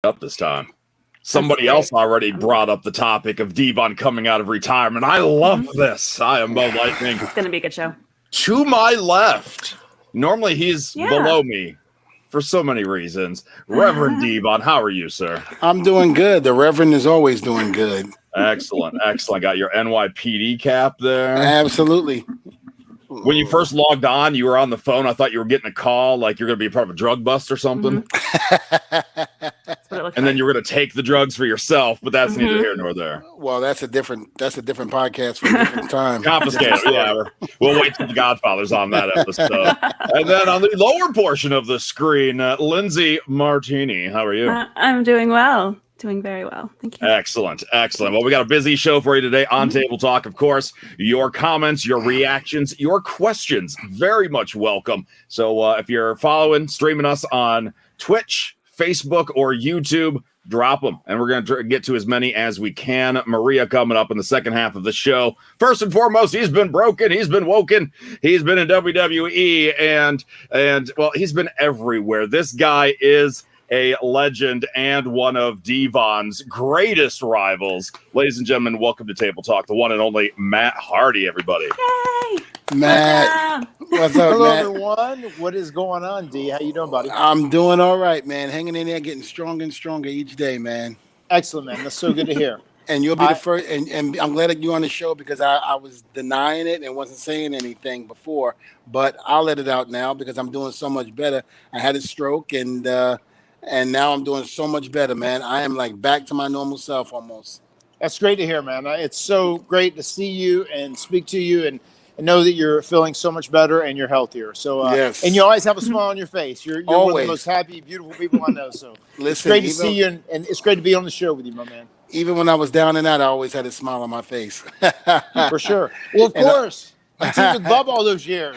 up this time. Somebody else already brought up the topic of Dvon coming out of retirement. I love this. I am Bud Lightning. It's going to be a good show. To my left, normally he's below me for so many reasons. Reverend Dvon, how are you, sir? I'm doing good. The Reverend is always doing good. Excellent, excellent. Got your NYPD cap there. Absolutely. When you first logged on, you were on the phone. I thought you were getting a call, like you're going to be a part of a drug bust or something. And then you were going to take the drugs for yourself, but that's neither here nor there. Well, that's a different podcast for a different time. Confiscated, yeah. We'll wait till the Godfather's on that episode. And then on the lower portion of the screen, Lindsay Martini. How are you? I'm doing well. Doing very well. Thank you. Excellent. Excellent. Well, we got a busy show for you today on Table Talk. Of course, your comments, your reactions, your questions, very much welcome. So if you're streaming us on Twitch, Facebook, or YouTube, drop them. And we're going to get to as many as we can. Maria coming up in the second half of the show. First and foremost, he's been broken. He's been woken. He's been in WWE and well, he's been everywhere. This guy is a legend and one of Dvon's greatest rivals. Ladies and gentlemen, welcome to Table Talk, the one and only Matt Hardy, everybody. Yay! Matt. What's up, Hello, Matt? everyone. What is going on, D? How you doing, buddy? I'm doing all right, man. Hanging in there, getting stronger and stronger each day, man. Excellent, man. That's so good to hear. And you'll be the first, and I'm glad that you're on the show because I was denying it and wasn't saying anything before, but I'll let it out now because I'm doing so much better. I had a stroke and now I'm doing so much better, man. I am like back to my normal self almost. That's great to hear, man. It's so great to see you and speak to you and know that you're feeling so much better and you're healthier. So, yes. And you always have a smile on your face. You're one Always. of the most happy, beautiful people I know. So Listen, it's great to see you, and it's great to be on the show with you, my man. Even when I was down and out, I always had a smile on my face. For sure. Well, of course. You teamed with Bubba all those years.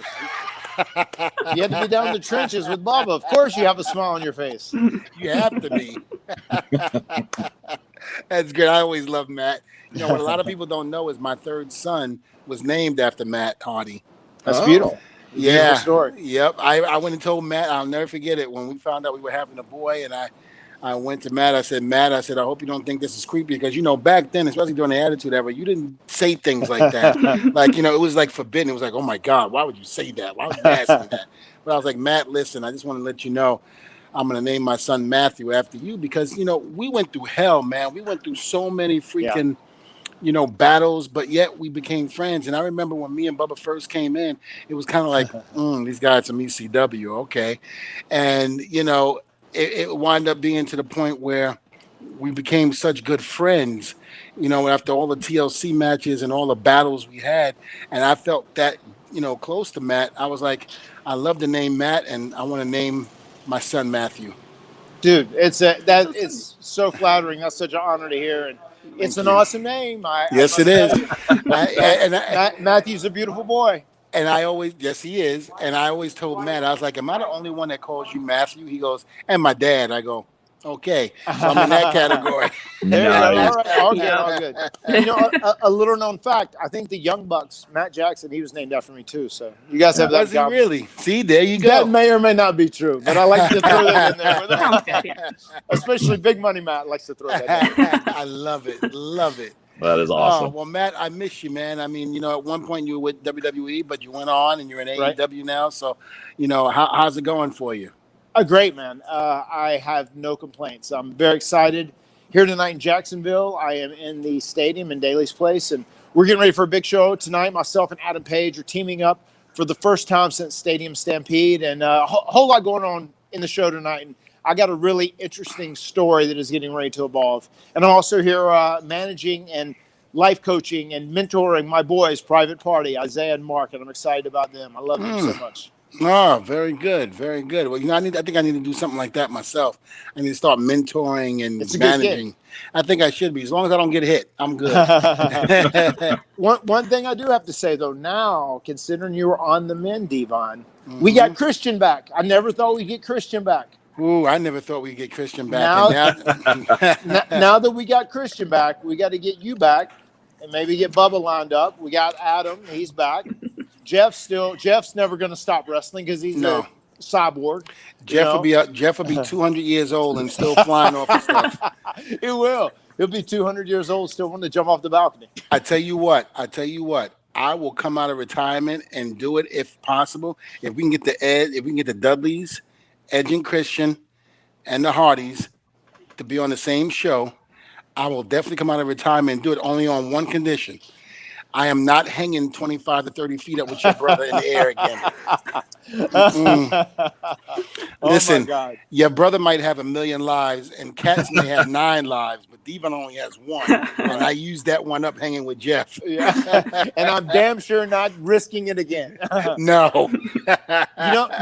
You had to be down in the trenches with Bubba. Of course you have a smile on your face. You have to be. That's good. I always love Matt. You know, what a lot of people don't know is my third son was named after Matt Hardy. That's beautiful. Yeah. Beautiful story. Yep. I went and told Matt, I'll never forget it, when we found out we were having a boy, and I went to Matt. I said, I hope you don't think this is creepy because, you know, back then, especially during the Attitude Era, you didn't say things like that. Like, you know, it was like forbidden. It was like, oh my God, why would you say that? Why would you ask me that? But I was like, Matt, listen, I just want to let you know I'm going to name my son Matthew after you because, you know, we went through hell, man. We went through so many freaking, you know, battles, but yet we became friends. And I remember when me and Bubba first came in, it was kind of like, these guys from ECW, okay. And, you know, it wound up being to the point where we became such good friends, you know, after all the TLC matches and all the battles we had. And I felt that, you know, close to Matt. I was like, I love the name Matt, and I want to name my son Matthew. Dude, it's so flattering. That's such an honor to hear. And it's an awesome name. Yes, it is. Matthew's a beautiful boy. And yes, he is. And I always told Matt, I was like, am I the only one that calls you Matthew? He goes, and my dad. I go, okay. So I'm in that category. All right. All good. And, you know, a little known fact, I think the Young Bucks, Matt Jackson, he was named after me too. So you guys have that. Was he really? See, there you go. That may or may not be true, but I like to throw that in there. Especially Big Money Matt likes to throw that in. I love it. Love it. That is awesome. Oh, well, Matt, I miss you, man. I mean, you know, at one point you were with WWE, but you went on and you're in AEW now. So, you know, how's it going for you? Great, man. I have no complaints. I'm very excited. Here tonight in Jacksonville, I am in the stadium in Daly's Place, and we're getting ready for a big show tonight. Myself and Adam Page are teaming up for the first time since Stadium Stampede, and a whole lot going on in the show tonight. And I got a really interesting story that is getting ready to evolve. And I'm also here managing and life coaching and mentoring my boys, Private Party, Isaiah and Mark, and I'm excited about them. I love them so much. Oh, very good. Very good. Well, you know, I think I need to do something like that myself. I need to start mentoring and managing. I think I should be. As long as I don't get hit, I'm good. One thing I do have to say, though, now, considering you were on the men, Dvon, we got Christian back. I never thought we'd get Christian back. Ooh, I never thought we'd get Christian back. Now that we got Christian back, we got to get you back and maybe get Bubba lined up. We got Adam. He's back. Jeff's never going to stop wrestling because he's cyborg. Jeff will be 200 years old and still flying off the stuff. He will. He'll be 200 years old, still wanting to jump off the balcony. I tell you what. I will come out of retirement and do it if possible. If we can get the Dudleys, Edge and Christian, and the Hardys to be on the same show, I will definitely come out of retirement and do it only on one condition. I am not hanging 25 to 30 feet up with your brother in the air again. Listen, my God. Your brother might have 1 million lives and Cats may have 9 lives, but Dvon only has 1. And I used that one up hanging with Jeff. Yeah. And I'm damn sure not risking it again. No.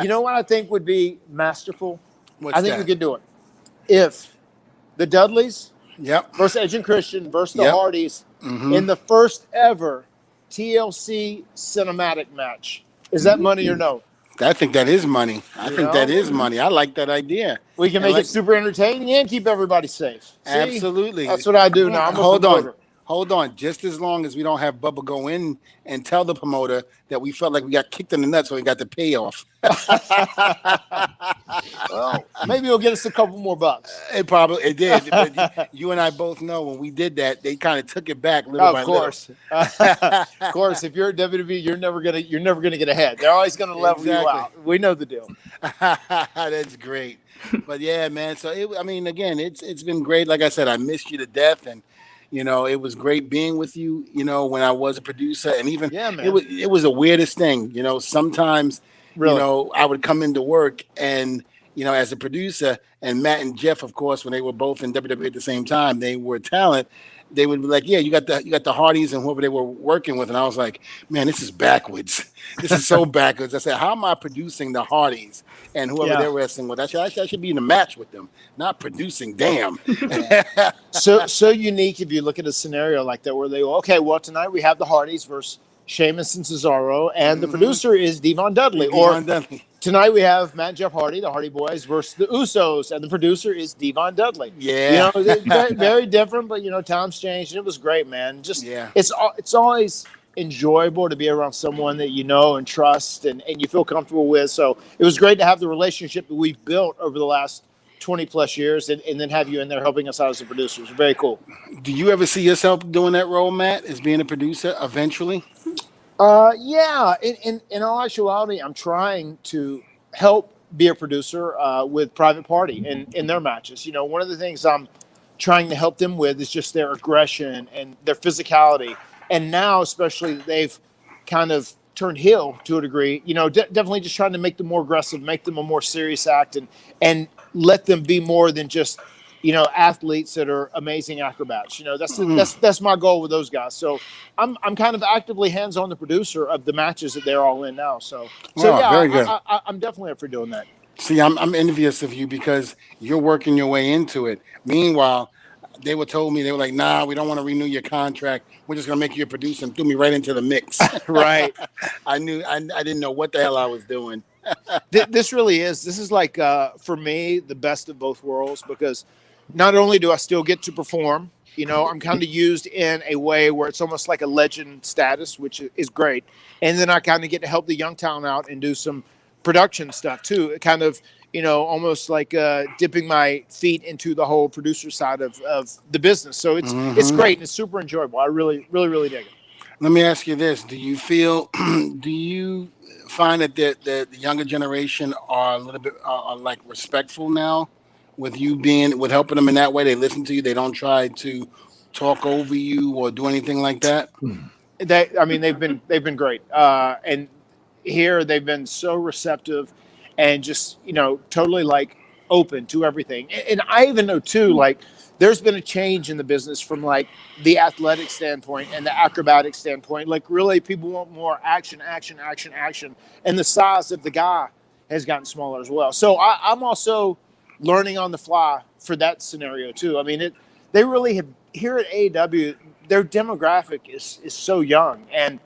You know what I think would be masterful? What's I think that? we could do it. If the Dudleys Yep. versus Edge and Christian versus the Yep. Hardys Mhm. in the first ever TLC cinematic match. Is that money or no? I think that is money. I think that is money. I like that idea. We can make it super entertaining and keep everybody safe. See? Absolutely. That's what I do now. I'm a Hold promoter. on. Just as long as we don't have Bubba go in and tell the promoter that we felt like we got kicked in the nuts when we got the payoff. Well, maybe it'll get us a couple more bucks. It did. But you and I both know when we did that, they kind of took it back little by Of course. Of course, if you're at WWE, you're never gonna get ahead. They're always gonna level you Exactly. out. We know the deal. That's great. But yeah, man. So again, it's been great. Like I said, I missed you to death, and it was great being with you. When I was a producer, and even man. it was the weirdest thing. Sometimes Really? I would come into work and as a producer, and Matt and Jeff, of course, when they were both in WWE at the same time, they were talent. They would be like, "Yeah, you got the Hardys and whoever they were working with," and I was like, "Man, this is backwards. This is so backwards." I said, "How am I producing the Hardys and whoever they're wrestling with? I should be in a match with them, not producing. Damn." So unique if you look at a scenario like that where they go, okay, well, tonight we have the Hardys versus Sheamus and Cesaro, and the producer is Dvon Dudley. Tonight we have Matt and Jeff Hardy, the Hardy Boys, versus the Usos, and the producer is Dvon Dudley. Yeah. Very, very different, but times changed, and it was great, man. It's always enjoyable to be around someone that you know and trust and you feel comfortable with. So it was great to have the relationship that we've built over the last 20 plus years and then have you in there helping us out as a producer. It's very cool. Do you ever see yourself doing that role, Matt, as being a producer eventually? Yeah. In all actuality, I'm trying to help be a producer with Private Party in their matches. One of the things I'm trying to help them with is just their aggression and their physicality. And now, especially, they've kind of turned heel to a degree. Definitely just trying to make them more aggressive, make them a more serious act, and let them be more than just athletes that are amazing acrobats. That's my goal with those guys. So I'm kind of actively hands-on the producer of the matches that they're all in now. So yeah, very good. I'm definitely up for doing that. See, I'm envious of you because you're working your way into it. Meanwhile, they told me, they were like, "Nah, we don't want to renew your contract. We're just gonna make you a producer," and threw me right into the mix. Right. I didn't know what the hell I was doing. This is like for me the best of both worlds, because not only do I still get to perform, I'm kind of used in a way where it's almost like a legend status, which is great. And then I kind of get to help the young talent out and do some production stuff too. It kind of, almost like dipping my feet into the whole producer side of the business. So it's great and it's super enjoyable. I really, really, really dig it. Let me ask you this. Do you find that the younger generation are a little bit are like respectful now with helping them in that way? They listen to you. They don't try to talk over you or do anything like that. They've been great. And here they've been so receptive and just, totally like open to everything. And I even know too, like there's been a change in the business from like the athletic standpoint and the acrobatic standpoint. Like really people want more action. And the size of the guy has gotten smaller as well. So I'm also learning on the fly for that scenario too. They really have here at AEW, their demographic is so young. And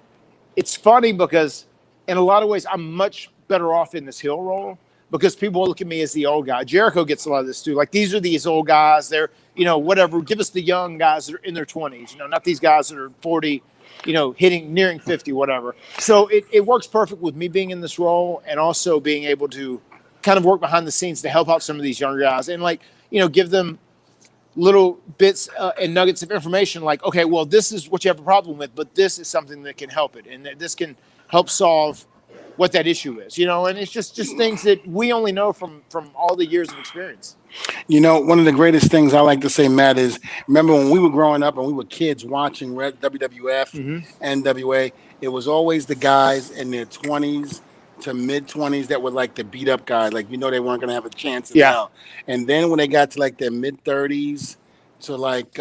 it's funny because in a lot of ways, I'm much better off in this heel role because people look at me as the old guy. Jericho gets a lot of this too. Like these are these old guys. They're, whatever. Give us the young guys that are in their 20s, not these guys that are 40, nearing 50, whatever. So it works perfect with me being in this role and also being able to kind of work behind the scenes to help out some of these younger guys and like, give them little bits and nuggets of information like, okay, well, this is what you have a problem with, but this is something that can help it. And this can help solve what that issue is, and it's just things that we only know from all the years of experience. One of the greatest things I like to say, Matt, is remember when we were growing up and we were kids watching WWF, NWA, it was always the guys in their 20s to mid-20s that were like the beat-up guys. Like, they weren't going to have a chance in hell. And then when they got to like their mid-30s to like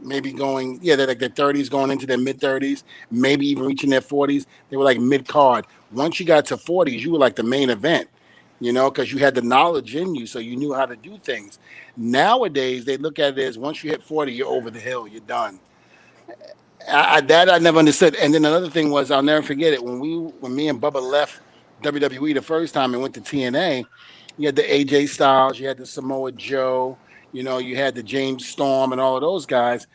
maybe going, they're like their 30s going into their mid-30s, maybe even reaching their 40s, they were like mid-card. Once you got to 40s, you were like the main event. Because you had the knowledge in you, so you knew how to do things. Nowadays, they look at it as once you hit 40, you're over the hill, you're done. I never understood. And then another thing was, I'll never forget it, when me and Bubba left WWE the first time and went to TNA, you had the AJ Styles, you had the Samoa Joe, you had the James Storm and all of those guys.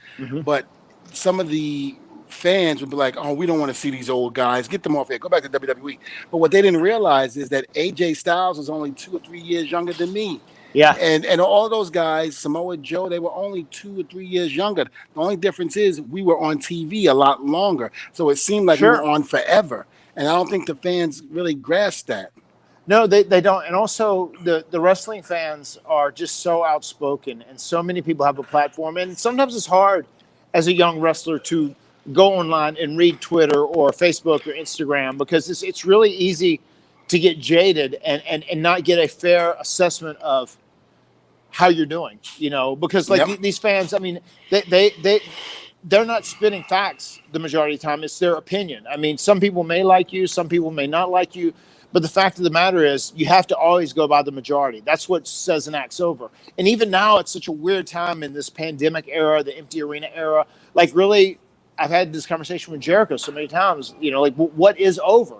But some of the fans would be like, oh, we don't want to see these old guys. Get them off here. Go back to WWE. But what they didn't realize is that AJ Styles was only 2 or 3 years younger than me. Yeah. And all those guys, Samoa Joe, they were only 2 or 3 years younger. The only difference is we were on TV a lot longer. So it seemed like we were on forever. And I don't think the fans really grasp that. No, they don't. And also the wrestling fans are just so outspoken and so many people have a platform. And sometimes it's hard as a young wrestler to go online and read Twitter or Facebook or Instagram because it's really easy to get jaded and not get a fair assessment of how you're doing, because like these fans, I mean, they're not spitting facts the majority of the time. It's their opinion. I mean, some people may like you, some people may not like you, but the fact of the matter is you have to always go by the majority. That's what says an act's over. And even now it's such a weird time in this pandemic era, the empty arena era, like really, I've had this conversation with Jericho so many times, like what is over?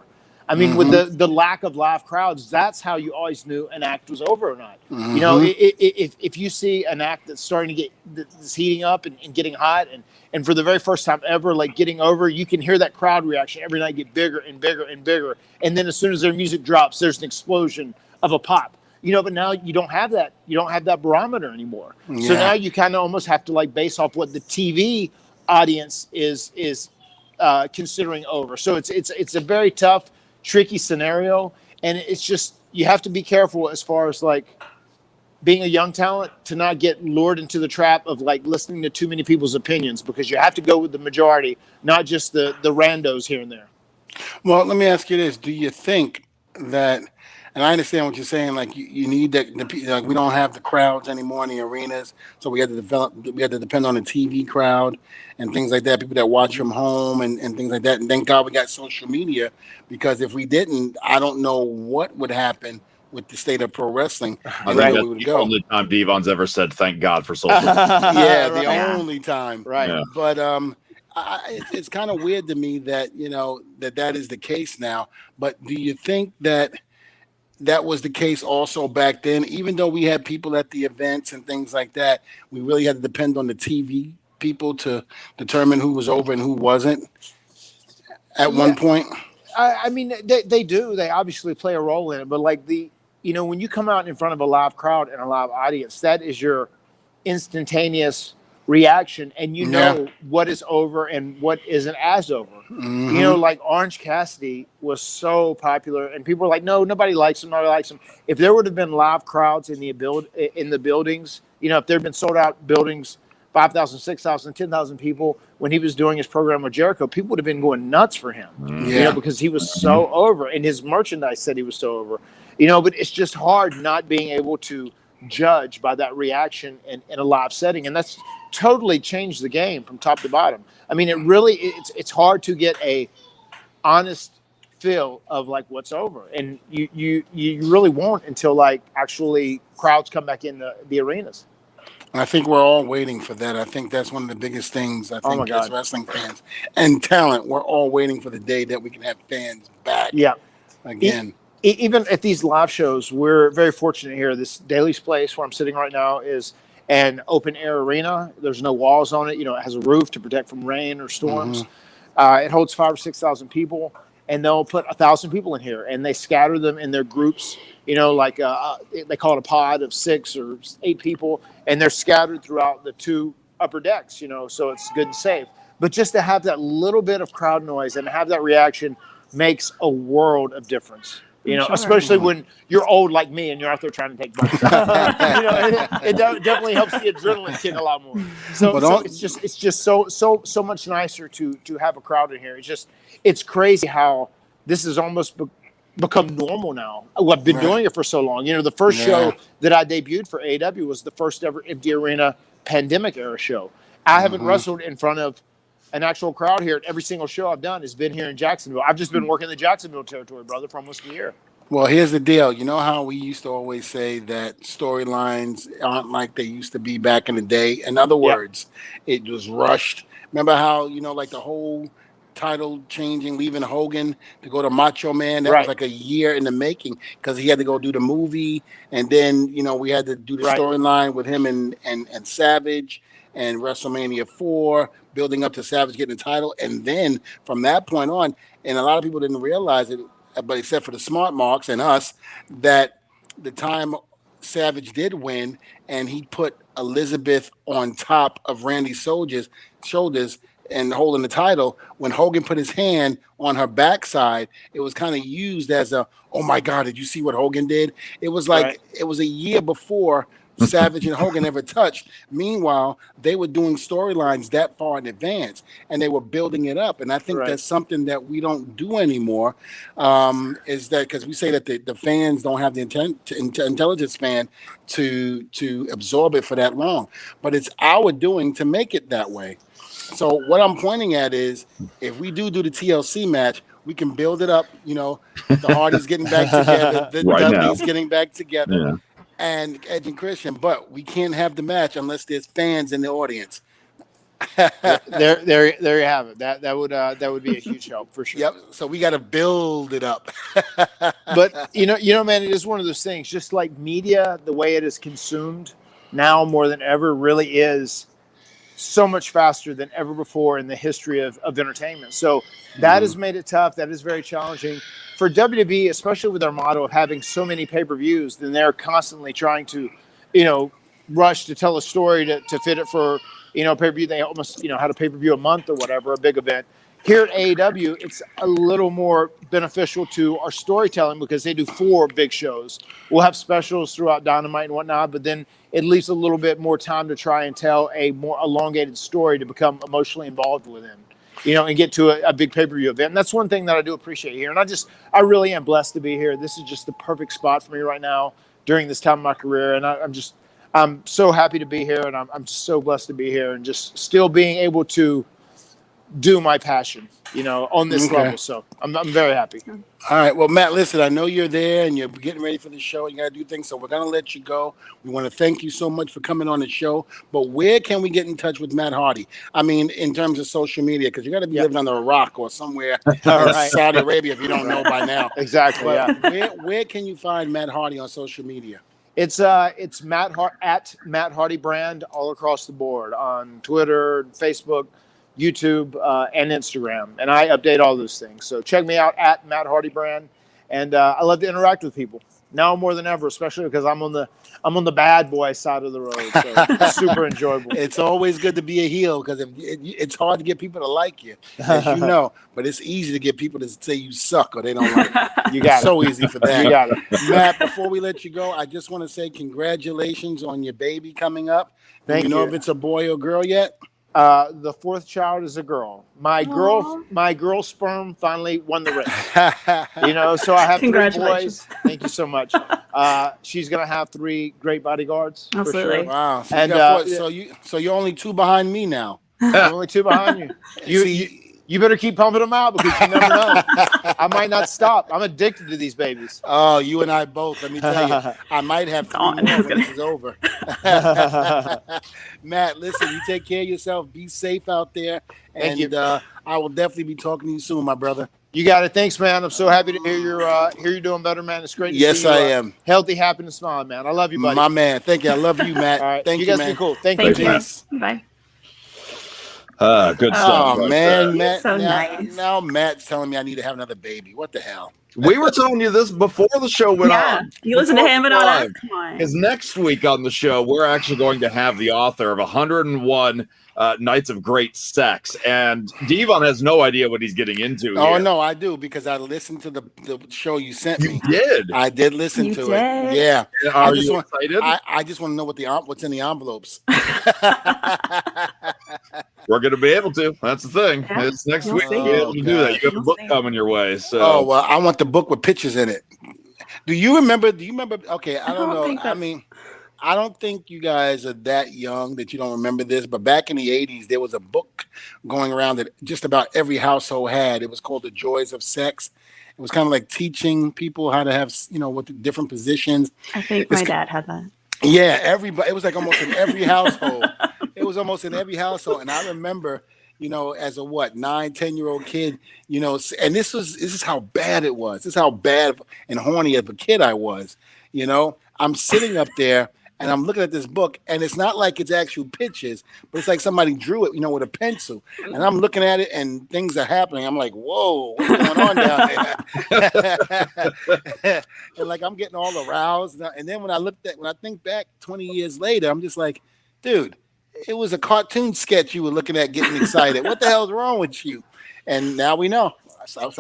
I mean, with the lack of live crowds, that's how you always knew an act was over or not. If you see an act that's starting to that's heating up and getting hot and for the very first time ever, like getting over, you can hear that crowd reaction every night get bigger and bigger and bigger. And then as soon as their music drops, there's an explosion of a pop. But now you don't have that. You don't have that barometer anymore. Yeah. So now you kind of almost have to like base off what the TV audience is considering over. So it's a very tough, tricky scenario, and it's just you have to be careful as far as like being a young talent to not get lured into the trap of like listening to too many people's opinions, because you have to go with the majority, not just the randos here and there. Well, let me ask you this: do you think that? And I understand what you're saying. Like you need like we don't have the crowds anymore in the arenas, so we had to depend on the TV crowd and things like that. People that watch from home and things like that. And thank God we got social media, because if we didn't, I don't know what would happen with the state of pro wrestling. I think that's the only time Dvon's ever said "thank God" for social media. Yeah, the only time. Right. Yeah. But it's kind of weird to me that that is the case now. But do you think that was the case also back then? Even though we had people at the events and things like that, we really had to depend on the TV people to determine who was over and who wasn't at one point. I mean, they do. They obviously play a role in it. But like when you come out in front of a live crowd and a live audience, that is your instantaneous reaction, and what is over and what isn't as over. Like Orange Cassidy was so popular, and people were like, no, nobody likes him. If there would have been live crowds in the buildings, if there had been sold out buildings, 5,000, 6,000, 10,000 people when he was doing his program with Jericho, people would have been going nuts for him, because he was so over, and his merchandise said he was so over, but it's just hard not being able to judge by that reaction in a live setting. And that's totally changed the game from top to bottom. I mean, it's hard to get a honest feel of like what's over, and you really won't until like actually crowds come back in the arenas. I think we're all waiting for that. I think that's one of the biggest things. I think as wrestling fans and talent, we're all waiting for the day that we can have fans back. Yeah. Again. Even at these live shows, we're very fortunate here. This Daly's Place, where I'm sitting right now, is an open air arena. There's no walls on it. It has a roof to protect from rain or storms. It holds 5,000 or 6,000 people. and they'll put 1,000 people in here, and they scatter them in their groups. You know, like they call it a pod of 6 or 8 people, and they're scattered throughout the 2 upper decks. You know, so it's good and safe. But just to have that little bit of crowd noise and have that reaction makes a world of difference. You know, especially when you're old like me and you're out there trying to take bites. You know, it definitely helps the adrenaline kick a lot more. So it's just so much nicer to have a crowd in here. It's crazy how this has almost become normal now. I've been doing it for so long. You know, the first show that I debuted for AEW was the first ever empty arena pandemic era show. I haven't wrestled in front of an actual crowd here at every single show I've done has been here in Jacksonville. I've just been working the Jacksonville territory, brother, for almost a year. Well, here's the deal. You know how we used to always say that storylines aren't like they used to be back in the day? In other words, it was rushed. Remember how, you know, like the whole title changing, leaving Hogan to go to Macho Man? That was like a year in the making because he had to go do the movie. And then, you know, we had to do the storyline with him and Savage and WrestleMania 4, building up to Savage getting the title. And then from that point on, and a lot of people didn't realize it, but except for the smart marks and us, that the time Savage did win and he put Elizabeth on top of Randy's shoulders and holding the title, when Hogan put his hand on her backside, it was kind of used as a, oh my God, did you see what Hogan did? It was like, it was a year before Savage and Hogan ever touched. Meanwhile, they were doing storylines that far in advance, and they were building it up. And I think that's something that we don't do anymore. Is that because we say that the fans don't have the intelligence span to absorb it for that long, but it's our doing to make it that way. So what I'm pointing at is, if we do the TLC match, we can build it up. You know, the Hardys getting back together, the Dudleys getting back together. Yeah. And Edge and Christian, but we can't have the match unless there's fans in the audience. there you have it. That would be a huge help for sure. Yep. So we got to build it up. But you know, man, it is one of those things. Just like media, the way it is consumed now more than ever, really is so much faster than ever before in the history of entertainment. So that has made it tough. That is very challenging. For WWE, especially with their model of having so many pay-per-views, then they're constantly trying to, you know, rush to tell a story to fit it for, you know, pay-per-view. They almost, you know, had a pay-per-view a month or whatever, a big event. Here at AEW, it's a little more beneficial to our storytelling because they do 4 big shows. We'll have specials throughout Dynamite and whatnot, but then it leaves a little bit more time to try and tell a more elongated story to become emotionally involved within, you know, and get to a big pay-per-view event. And that's one thing that I do appreciate here. And I really am blessed to be here. This is just the perfect spot for me right now during this time of my career. And I'm so happy to be here, and I'm just so blessed to be here and just still being able to do my passion, you know, on this level. So I'm very happy. All right. Well, Matt, listen, I know you're there and you're getting ready for the show. You got to do things. So we're going to let you go. We want to thank you so much for coming on the show. But where can we get in touch with Matt Hardy? I mean, in terms of social media, because you got to be living under a rock or somewhere in Saudi Arabia if you don't know by now. Exactly. But where can you find Matt Hardy on social media? It's Matt Hardy brand all across the board on Twitter, Facebook, YouTube, and Instagram, and I update all those things. So check me out at Matt Hardy brand, and I love to interact with people now more than ever, especially because I'm on the bad boy side of the road. So it's super enjoyable. It's always good to be a heel because it's hard to get people to like you, as you know, but it's easy to get people to say you suck or they don't like you. You got it. So easy for that. You got it. Matt, before we let you go, I just want to say congratulations on your baby coming up. Do you know if it's a boy or girl yet? The 4th child is a girl. My girl sperm finally won the race. You know, so I have 3 boys. Thank you so much. She's gonna have 3 great bodyguards. Absolutely. For sure. Wow. So, And so you're only 2 behind me now. I'm only 2 behind you. You better keep pumping them out because you never know. I might not stop. I'm addicted to these babies. Oh, you and I both. Let me tell you, I might have 3 more when this is over. Matt, listen, you take care of yourself. Be safe out there. Thank you. I will definitely be talking to you soon, my brother. You got it. Thanks, man. I'm so happy to hear you're doing better, man. It's great to see you. Yes, I am. Healthy, happy, and smiling, man. I love you, buddy. My man. Thank you. I love you, Matt. All right. Thank you, guys man. be cool. Thank Thank you. you. Bye. Good stuff. Oh man, He's Matt. so now, nice. now Matt's telling me I need to have another baby. What the hell? We were telling you this before the show went Yeah, on. you listen to Before him it and went not live. us. Come on. Because next week on the show, we're actually going to have the author of 101 Nights of Great Sex. And Dvon has no idea what he's getting into Oh here. no, I do because I listened to the show you sent me. You did? I did listen You to did? it. Yeah. Are you excited? I just want to know what's in the envelopes. We're going to be able to. That's the thing. Yeah, It's next we'll week see. you'll be able to do that. You got a We'll book see. coming your way. So. Oh well, I want the book with pictures in it. Do you remember? Okay, I don't know. think I that's- mean, I don't think you guys are that young that you don't remember this. But back in the '80s, there was a book going around that just about every household had. It was called The Joys of Sex. It was kind of like teaching people how to have, what the different positions. I think my dad had that. Yeah, everybody. It was like almost in every household. It was almost in every household, and I remember, as a 9-10-year-old kid, and this is how bad it was. This is how bad and horny of a kid I was. I'm sitting up there and I'm looking at this book, and it's not like it's actual pictures, but it's like somebody drew it, with a pencil. And I'm looking at it, and things are happening. I'm like, whoa, what's going on down there? And like I'm getting all aroused. And then when I think back 20 years later, I'm just like, dude, it was a cartoon sketch you were looking at getting excited. What the hell's wrong with you? And now we know.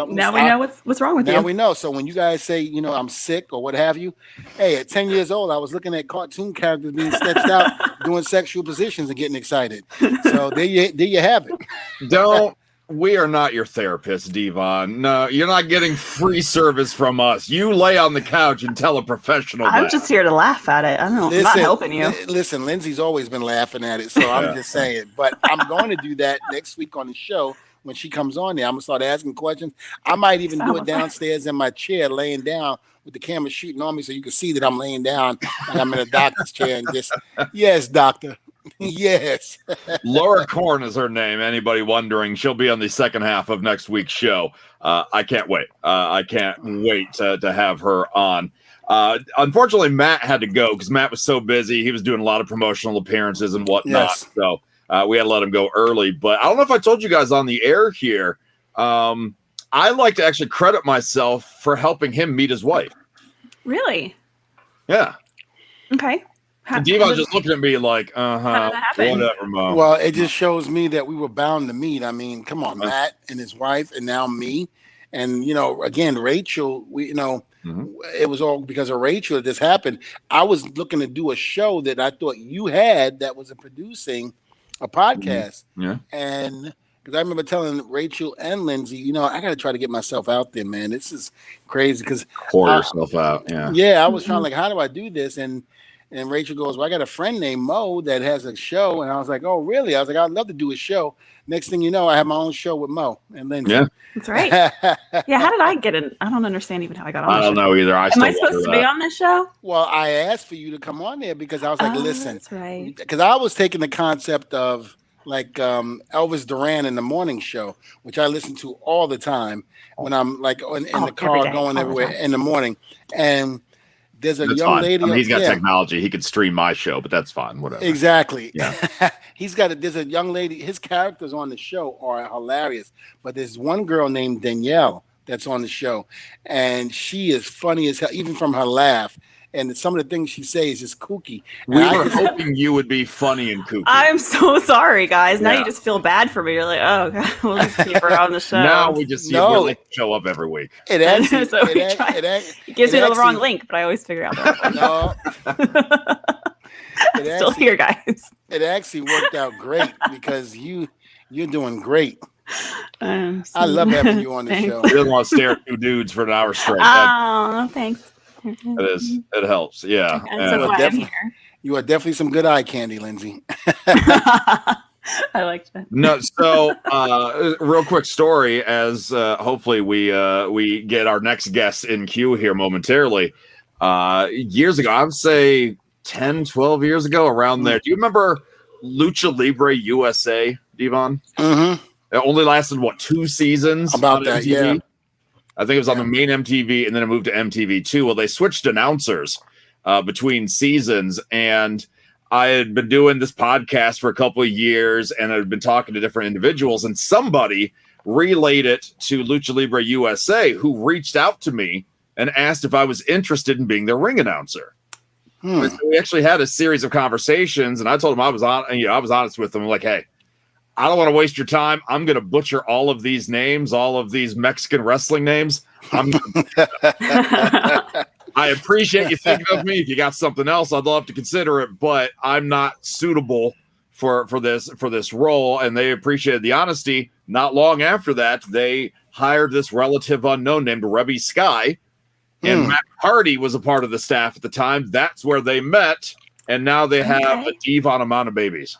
Now we know what's wrong with you. Now we know. So when you guys say, I'm sick or what have you, hey, at 10 years old, I was looking at cartoon characters being sketched out, doing sexual positions and getting excited. So there you have it. We are not your therapist, Dvon. No, you're not getting free service from us. You lay on the couch and tell a professional. I'm just here to laugh at it. I'm not helping you. Listen, Lindsay's always been laughing at it, so I'm just saying. But I'm going to do that next week on the show. When she comes on there, I'm gonna start asking questions. I might even do it downstairs in my chair, laying down with the camera shooting on me, so you can see that I'm laying down and I'm in a doctor's chair and just, yes, doctor, yes. Laura Korn is her name. Anybody wondering? She'll be on the second half of next week's show. I can't wait. I can't wait to have her on. Unfortunately, Matt had to go because Matt was so busy. He was doing a lot of promotional appearances and whatnot. Yes. So. We had to let him go early, but I don't know if I told you guys on the air here. I like to actually credit myself for helping him meet his wife. Really? Yeah. Okay. Dvon's just looking at me like, whatever, Mom. Well, it just shows me that we were bound to meet. I mean, come on, Matt and his wife, and now me, and again, Rachel. It was all because of Rachel that this happened. I was looking to do a show that I thought you had that was producing a podcast. Yeah. And because I remember telling Rachel and Lindsay, I got to try to get myself out there, man. This is crazy because pour yourself out. Yeah. Yeah. I was trying like, how do I do this? And Rachel goes, well, I got a friend named Mo that has a show. And I was like, oh, really? I was like, I'd love to do a show. Next thing you know, I have my own show with Mo and Lindsay. Yeah. That's right. Yeah. How did I get in? I don't understand even how I got on. I don't know either. Am I supposed to be on this show? Well, I asked for you to come on there because I was like, listen, that's right. Because I was taking the concept of like Elvis Duran in the morning show, which I listen to all the time when I'm like in the car going everywhere in the morning. And there's a young lady. I mean, he's got technology. He could stream my show, but that's fine. Whatever. Exactly. Yeah. There's a young lady. His characters on the show are hilarious. But there's one girl named Danielle that's on the show, and she is funny as hell, even from her laugh. And some of the things she says is kooky. We were hoping you would be funny and kooky. I'm so sorry, guys. Now you just feel bad for me. You're like, oh, God, we'll just keep her on the show. Now we just show up every week. It actually, so it gives me the wrong link, but I always figure out the right one. Still here, guys. It actually worked out great because you're doing great. I love having you on the show. He doesn't want to stare at two dudes for an hour straight. Oh, thanks. It is. It helps. Yeah. You are definitely some good eye candy, Lindsay. I like that. No, so real quick story as hopefully we get our next guest in queue here momentarily. Years ago, I would say 10, 12 years ago, around there. Do you remember Lucha Libre USA, Dvon? Mm-hmm. It only lasted, 2 seasons? About that, yeah. I think it was on the main MTV, and then it moved to MTV2. Well, they switched announcers between seasons, and I had been doing this podcast for a couple of years, and I'd been talking to different individuals, and somebody relayed it to Lucha Libre USA, who reached out to me and asked if I was interested in being their ring announcer. So we actually had a series of conversations, and I told him I was honest with them. I'm like, hey, I don't want to waste your time. I'm going to butcher all of these names, all of these Mexican wrestling names. I appreciate you thinking of me. If you got something else, I'd love to consider it, but I'm not suitable for this role. And they appreciated the honesty. Not long after that, they hired this relative unknown named Rebby Sky. And Matt Hardy was a part of the staff at the time. That's where they met. And now they have a Dvon amount of babies.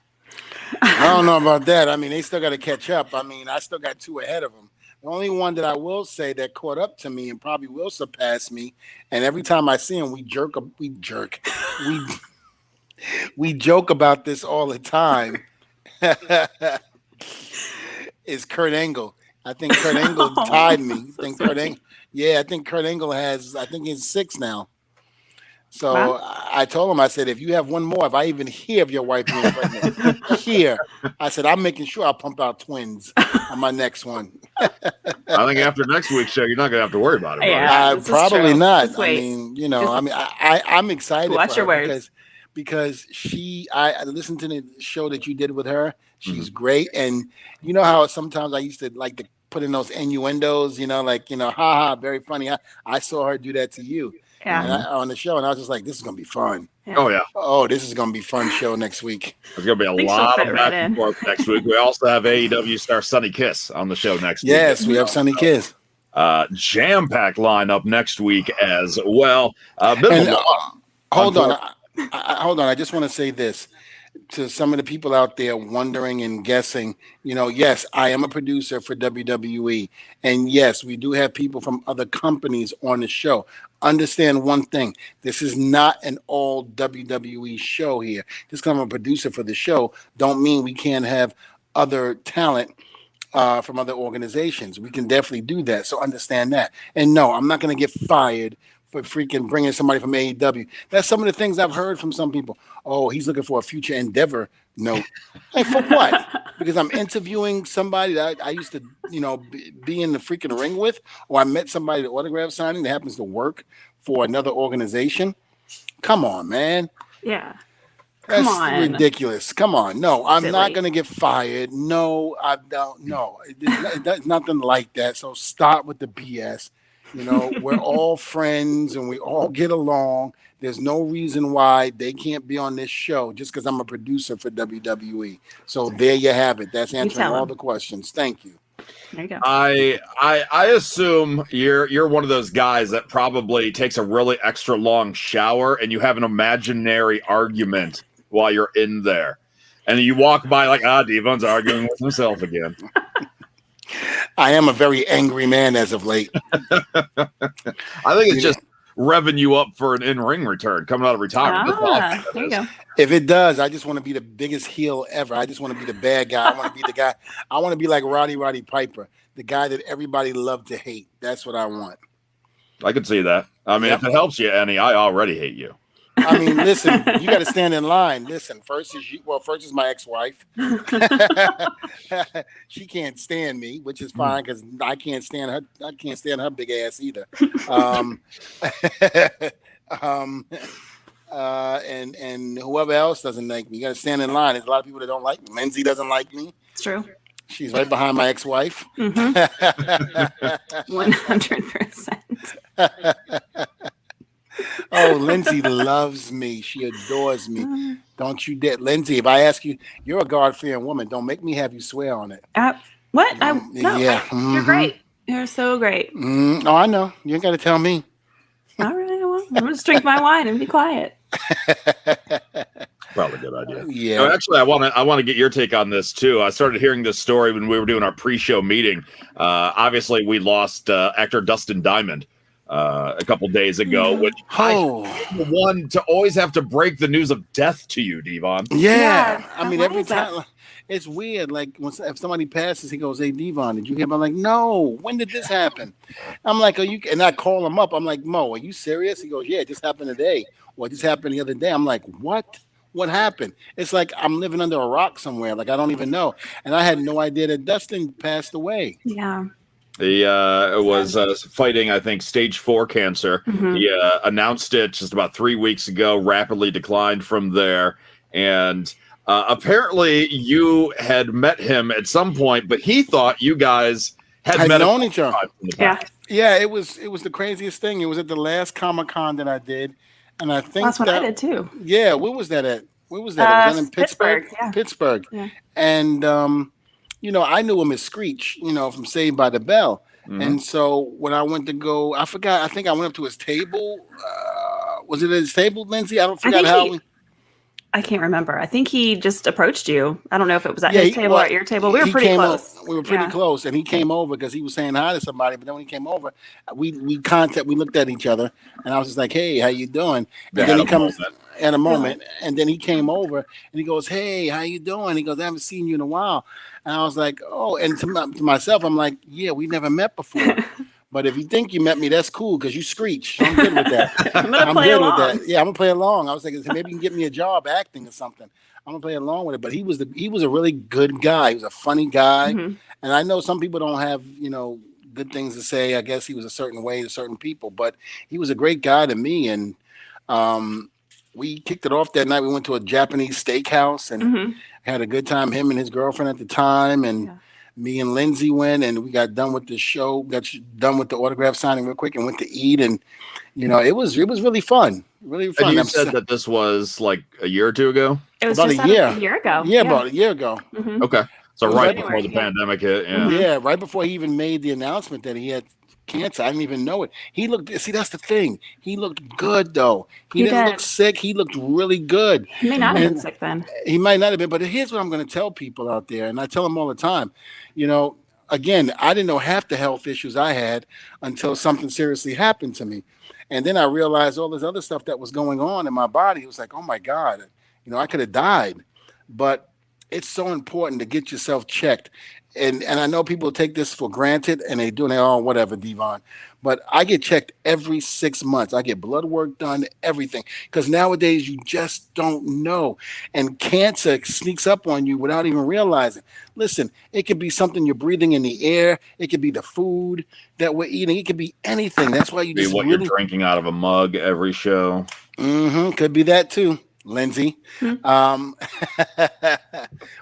I don't know about that. I mean, they still got to catch up. I mean, I still got 2 ahead of them. The only one that I will say that caught up to me and probably will surpass me, and every time I see him, we joke about this all the time, is Kurt Angle. I think Kurt Angle tied me. I think Kurt Angle he's 6 now. So I told him, I said, if you have one more, if I even hear of your wife being pregnant, I said, I'm making sure I'll pump out twins on my next one. I think after next week's show, you're not going to have to worry about it. Yeah, probably not. I mean, I'm excited. Watch your words. Because I listened to the show that you did with her. She's great. And you know how sometimes I used to like to put in those innuendos, haha, very funny. I saw her do that to you. Yeah. On the show, and I was just like, this is going to be fun. Yeah. Oh, yeah. Oh, this is going to be a fun show next week. There's going to be a lot of back and forth next week. We also have AEW star Sonny Kiss on the show next week. Yes, we have Sonny Kiss. Jam-packed lineup next week as well. Hold on. I just want to say this to some of the people out there wondering and guessing. Yes, I am a producer for WWE, and yes, we do have people from other companies on the show. Understand one thing: this is not an all WWE show here. Just because I'm a producer for the show, don't mean we can't have other talent from other organizations. We can definitely do that. So understand that. And no, I'm not going to get fired for freaking bringing somebody from AEW. That's some of the things I've heard from some people. Oh, he's looking for a future endeavor. No. Like, for what? Because I'm interviewing somebody that I used to, be in the freaking ring with, or I met somebody at autograph signing that happens to work for another organization. Come on, man. Yeah. That's ridiculous. Come on. No, I'm not going to get fired. No, I don't. No, it's nothing like that. So stop with the BS. We're all friends and we all get along. There's no reason why they can't be on this show just because I'm a producer for WWE. So there you have it. That's answering all the questions. Thank you. There you go. I assume you're one of those guys that probably takes a really extra long shower and you have an imaginary argument while you're in there. And you walk by like, Dvon's arguing with himself again. I am a very angry man as of late. I think it's just revving you up for an in-ring return coming out of retirement. There you go. If it does, I just want to be the biggest heel ever. I just want to be the bad guy. I want to be the guy. I want to be like Roddy Piper, the guy that everybody loved to hate. That's what I want. I could see that. I mean, if it helps you, Annie, I already hate you. I mean, listen, you got to stand in line. Listen, first is my ex-wife. She can't stand me, which is fine because I can't stand her. I can't stand her big ass either. And whoever else doesn't like me, you got to stand in line. There's a lot of people that don't like me. Lindsay doesn't like me. It's true. She's right behind my ex-wife. 100%. Oh, Lindsay loves me. She adores me. Don't you dare. Lindsay, if I ask you, you're a God-fearing woman. Don't make me have you swear on it. What? You're great. You're so great. Oh, I know. You ain't got to tell me. All right. Well, I'm going to drink my wine and be quiet. Probably a good idea. Yeah. No, actually, I want to get your take on this too. I started hearing this story when we were doing our pre-show meeting. Obviously, we lost actor Dustin Diamond a couple days ago, which I'm one to always have to break the news of death to you, Dvon. Yeah. I mean, every time it's weird. Like if somebody passes, he goes, "Hey, Dvon, did you hear?" I'm like, "No. When did this happen?" I'm like, "Are you?" And I call him up. I'm like, "Mo, are you serious?" He goes, "Yeah, it just happened today, or it just happened the other day." I'm like, "What? what happened? It's like I'm living under a rock somewhere. Like I don't even know. And I had no idea that Dustin passed away. Yeah. He was fighting, I think, stage 4 cancer. He announced it just about 3 weeks ago, rapidly declined from there. And apparently you had met him at some point, but he thought you guys had known each other. Yeah. Yeah, it was the craziest thing. It was at the last Comic-Con that I did. And I think that's what I did too. Yeah, where was that at? Where was that? It was in Pittsburgh. Yeah. Pittsburgh. Yeah. And I knew him as Screech, from Saved by the Bell. And so when I went to go, I forgot. I think I went up to his table. Was it his table, Lindsay? I forgot how. I can't remember. I think he just approached you. I don't know if it was at his table or at your table. We were pretty close. We were pretty close, and he came over because he was saying hi to somebody. But then when he came over, we looked at each other, and I was just like, "Hey, how you doing?" And then he comes at a moment, and then he came over and he goes, "Hey, how you doing?" He goes, "I haven't seen you in a while," and I was like, "Oh," and to myself, I'm like, "Yeah, we never met before." But if you think you met me, that's cool because you Screech. I'm good with that. I'm good with that. Yeah, I'm gonna play along. I was thinking maybe you can get me a job acting or something. I'm gonna play along with it. But he was a really good guy. He was a funny guy, and I know some people don't have good things to say. I guess he was a certain way to certain people, but he was a great guy to me. And we kicked it off that night. We went to a Japanese steakhouse and had a good time. Him and his girlfriend at the time, and. Me and Lindsay went, and we got done with the show, got done with the autograph signing real quick, and went to eat. And it was really fun, really fun. And you said that this was like a year or two ago. It was about just a year. A year ago. Yeah, about a year ago. Okay, so right before the pandemic hit. Yeah. Yeah, right before he even made the announcement that he had cancer. I didn't even know it. He looked. See, that's the thing. He looked good though. He didn't look sick. He looked really good. He may not have been sick then. He might not have been. But here's what I'm going to tell people out there, and I tell them all the time. Again, I didn't know half the health issues I had until something seriously happened to me, and then I realized all this other stuff that was going on in my body. It was like, oh my God, I could have died. But it's so important to get yourself checked. And I know people take this for granted and they do, and they're whatever, Dvon. But I get checked every 6 months. I get blood work done, everything. Because nowadays you just don't know. And cancer sneaks up on you without even realizing. Listen, it could be something you're breathing in the air. It could be the food that we're eating. It could be anything. That's why you just what you're drinking out of a mug every show. Could be that too. Lindsay.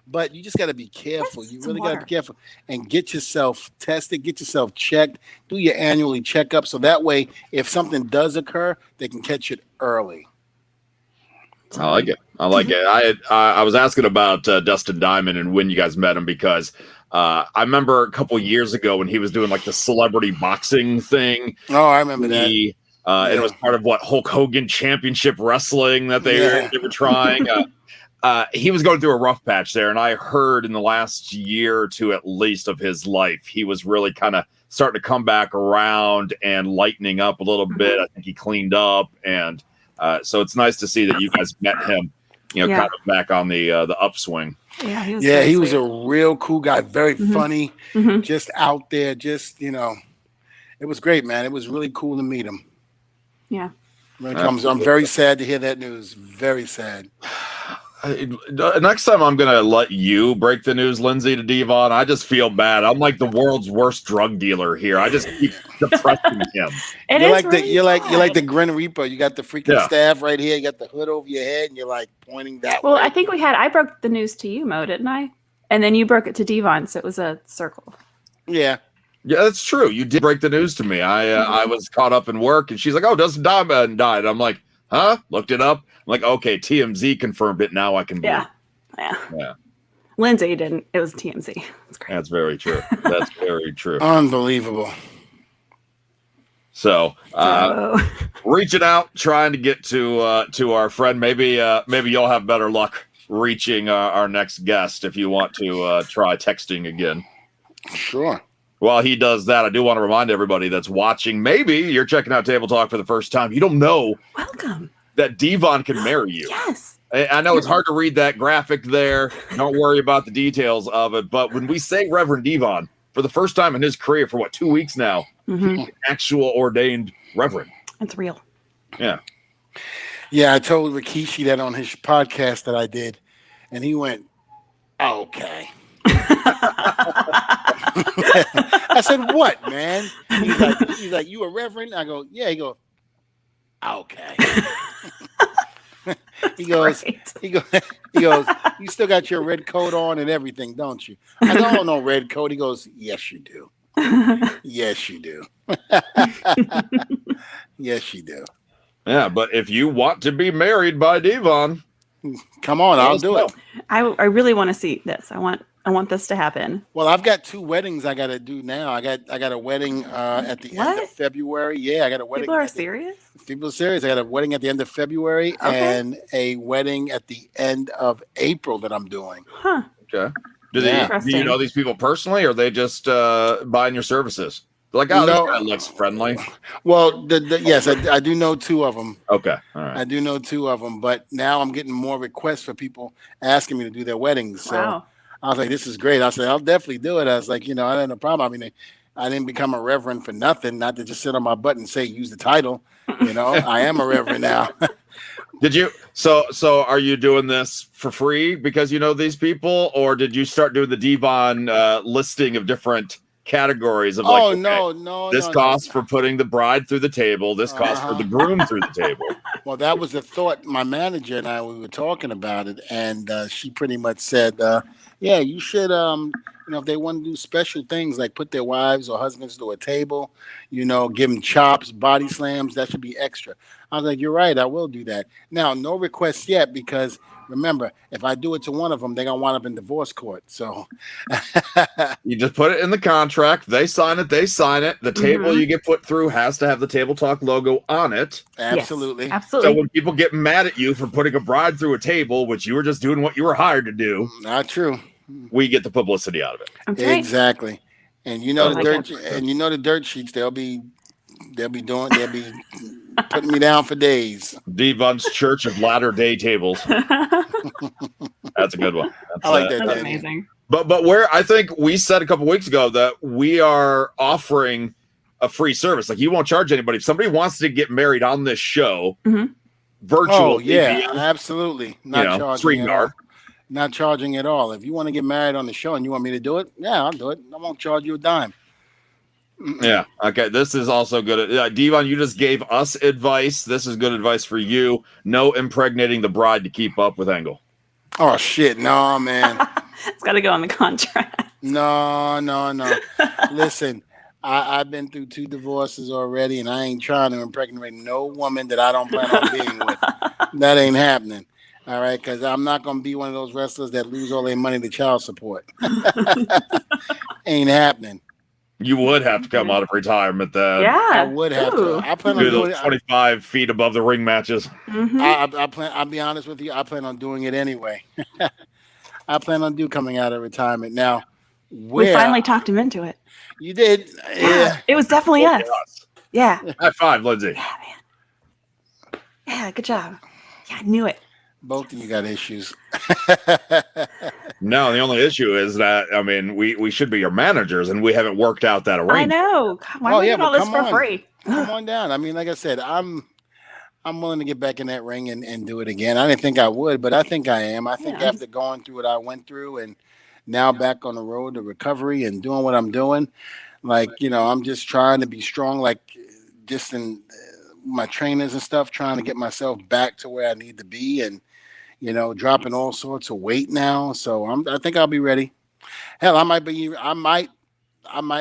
But you just got to be careful. You really got to be careful and get yourself tested, get yourself checked, do your annually checkup. So that way, if something does occur, they can catch it early. I like it. I was asking about Dustin Diamond and when you guys met him because I remember a couple years ago when he was doing like the celebrity boxing thing. Oh, I remember that. It was part of Hulk Hogan Championship Wrestling that they were trying. He was going through a rough patch there, and I heard in the last year or two at least of his life, he was really kind of starting to come back around and lightening up a little bit. I think he cleaned up, and so it's nice to see that you guys met him, kind of back on the upswing. Yeah, he was a real cool guy, very funny, just out there, it was great, man. It was really cool to meet him. Yeah. I'm very sad to hear that news. Very sad. Next time I'm going to let you break the news, Lindsay, to Dvon. I just feel bad. I'm like the world's worst drug dealer here. I just keep depressing him. You're like the Grim Reaper. You got the freaking staff right here. You got the hood over your head, and you're like pointing that way. Well, I think I broke the news to you, Mo, didn't I? And then you broke it to Dvon, so it was a circle. Yeah. Yeah, that's true. You did break the news to me. I was caught up in work, and she's like, "Oh, Dustin Diamond died." I'm like, "Huh?" Looked it up. I'm like, "Okay, TMZ confirmed it. Now I can believe." Yeah. Lindsay didn't. It was TMZ. That's great. That's very true. That's very true. Unbelievable. So, reaching out, trying to get to our friend. Maybe you'll have better luck reaching our next guest if you want to try texting again. Sure. While he does that, I do want to remind everybody that's watching, maybe you're checking out Table Talk for the first time. You don't know that Dvon can marry you. Yes. I know it's hard to read that graphic there. Don't worry about the details of it. But when we say Reverend Dvon, for the first time in his career, for 2 weeks now, actual ordained reverend. It's real. Yeah. Yeah, I told Rikishi that on his podcast that I did, and he went, "Okay." I said, "What, man?" He's like, "You a reverend?" I go, "Yeah." He goes, "Okay." he goes, Great. he goes, he goes. "You still got your red coat on and everything, don't you?" I go, "Oh, no red coat." He goes, "Yes, you do. Yes, you do. Yes, you do. Yeah, but if you want to be married by Dvon, Come on, I'll let's do go. it." I really want to see this. I want this to happen. Well, I've got 2 weddings I got to do now. I got a wedding at the end of What? February. Yeah, I got a wedding. People are serious? People are serious. I got a wedding at the end of February and a wedding at the end of April that I'm doing. Huh. Okay. Do Yeah. you know these people personally, or are they just buying your services? They're like, oh, No. this guy looks friendly. Well, yes, I do know 2 of them. Okay. All right. I do know 2 of them, but now I'm getting more requests for people asking me to do their weddings. So Wow. I was like, this is great. I said, I'll definitely do it. I was like, I had no problem. I mean, I didn't become a reverend for nothing, not to just sit on my butt and say, use the title. I am a reverend now. Did you? So are you doing this for free because you know these people, or did you start doing the Dvon listing of different categories of like, Oh, okay, no. this costs for putting the bride through the table. This costs for the groom through the table. Well, that was the thought. My manager and we were talking about it, and she pretty much said, yeah, you should, if they want to do special things like put their wives or husbands to a table, give them chops, body slams, that should be extra. I was like, you're right, I will do that. Now, no requests yet, because remember, if I do it to one of them, they're going to wind up in divorce court. So you just put it in the contract. They sign it. The table you get put through has to have the Table Talk logo on it. Absolutely. Yes, absolutely. So when people get mad at you for putting a bride through a table, which you were just doing what you were hired to do, not true. We get the publicity out of it. Okay. Exactly. And the dirt sheets, they'll be putting me down for days. Dvon's Church of Latter-day Tables. That's a good one. I like that. That's amazing. But where I think we said a couple weeks ago that we are offering a free service. Like, you won't charge anybody. If somebody wants to get married on this show, virtually. Oh, yeah, absolutely. Not charging at all. StreamYard. Not charging at all. If you want to get married on the show and you want me to do it, yeah, I'll do it. I won't charge you a dime. Yeah. Okay. This is also good. Dvon, you just gave us advice. This is good advice for you. No impregnating the bride to keep up with Engel. Oh, shit. No, man. It's got to go on the contract. No. Listen, I've been through 2 divorces already, and I ain't trying to impregnate no woman that I don't plan on being with. That ain't happening. All right, because I'm not going to be one of those wrestlers that lose all their money to child support. Ain't happening. You would have to come out of retirement then. Yeah. I would have to. I plan on Do doing those 25 feet above the ring matches. I'll be honest with you. I plan on doing it anyway. I plan on coming out of retirement. Now, we finally talked him into it. You did. Yeah. It was definitely us. Yeah. High five, Lindsay. Yeah, man. Yeah, good job. Yeah, I knew it. Both of you got issues. No, the only issue is that, I mean, we should be your managers, and we haven't worked out that arrangement. I know. Why are we doing all this for free? Come on down. I mean, like I said, I'm willing to get back in that ring and do it again. I didn't think I would, but I think I am. I think after going through what I went through and now back on the road to recovery and doing what I'm doing, like, I'm just trying to be strong, like just in my trainers and stuff, trying to get myself back to where I need to be and, dropping all sorts of weight now. So I think I'll be ready. Hell, I might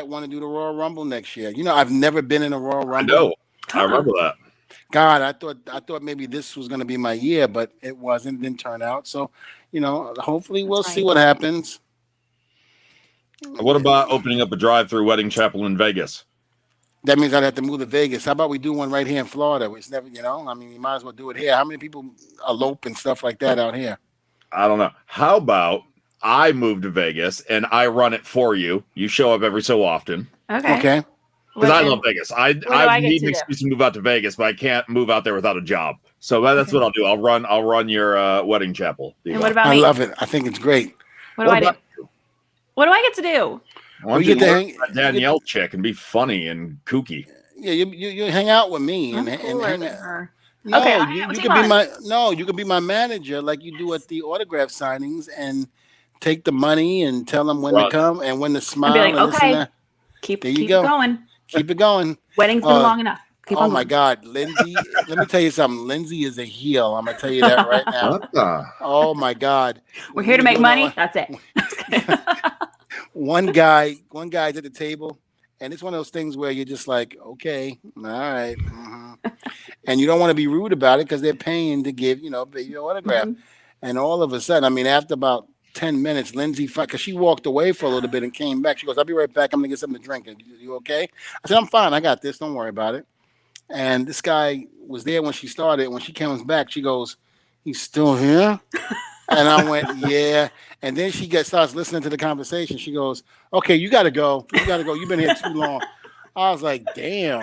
want to do the Royal Rumble next year. I've never been in a Royal Rumble. I know. I remember that. God, I thought maybe this was going to be my year, but it wasn't. Didn't turn out. So, hopefully we'll see what happens. What about opening up a drive-through wedding chapel in Vegas? That means I'd have to move to Vegas. How about we do one right here in Florida? It's never, I mean, you might as well do it here. How many people elope and stuff like that out here? I don't know. How about I move to Vegas and I run it for you? You show up every so often. Okay. Because I love Vegas. I need an do? excuse to move out to Vegas, but I can't move out there without a job. So that's what I'll do. I'll run your wedding chapel. And what about me? I love it. I think it's great. What do I do? What do I get to do? Why don't you get to hang with Danielle chick and be funny and kooky? Yeah, you hang out with me I'm and cooler hang than out. her. No, Okay, you could be my manager like you do at the autograph signings and take the money and tell them when to Right. come and when to I'd be smile like, and this and okay, that. keep There you it go. going. Keep it going. Wedding's been long enough. Keep Oh on my going. God, Lindsay! Let me tell you something. Lindsay is a heel. I'm gonna tell you that right now. What the? Oh my God, We're When here we to were make doing money. that That's it. one guy's at the table, and it's one of those things where you're just like, okay, all right, and you don't want to be rude about it because they're paying to give your autograph, and all of a sudden, I mean, after about 10 minutes, Lindsay, because she walked away for a little bit and came back. She goes, I'll be right back. I'm going to get something to drink. You okay? I said, I'm fine. I got this. Don't worry about it. And this guy was there when she started. When she comes back, she goes, he's still here? And I went, yeah. And then she starts listening to the conversation. She goes, okay, you got to go. You got to go. You've been here too long. I was like, damn.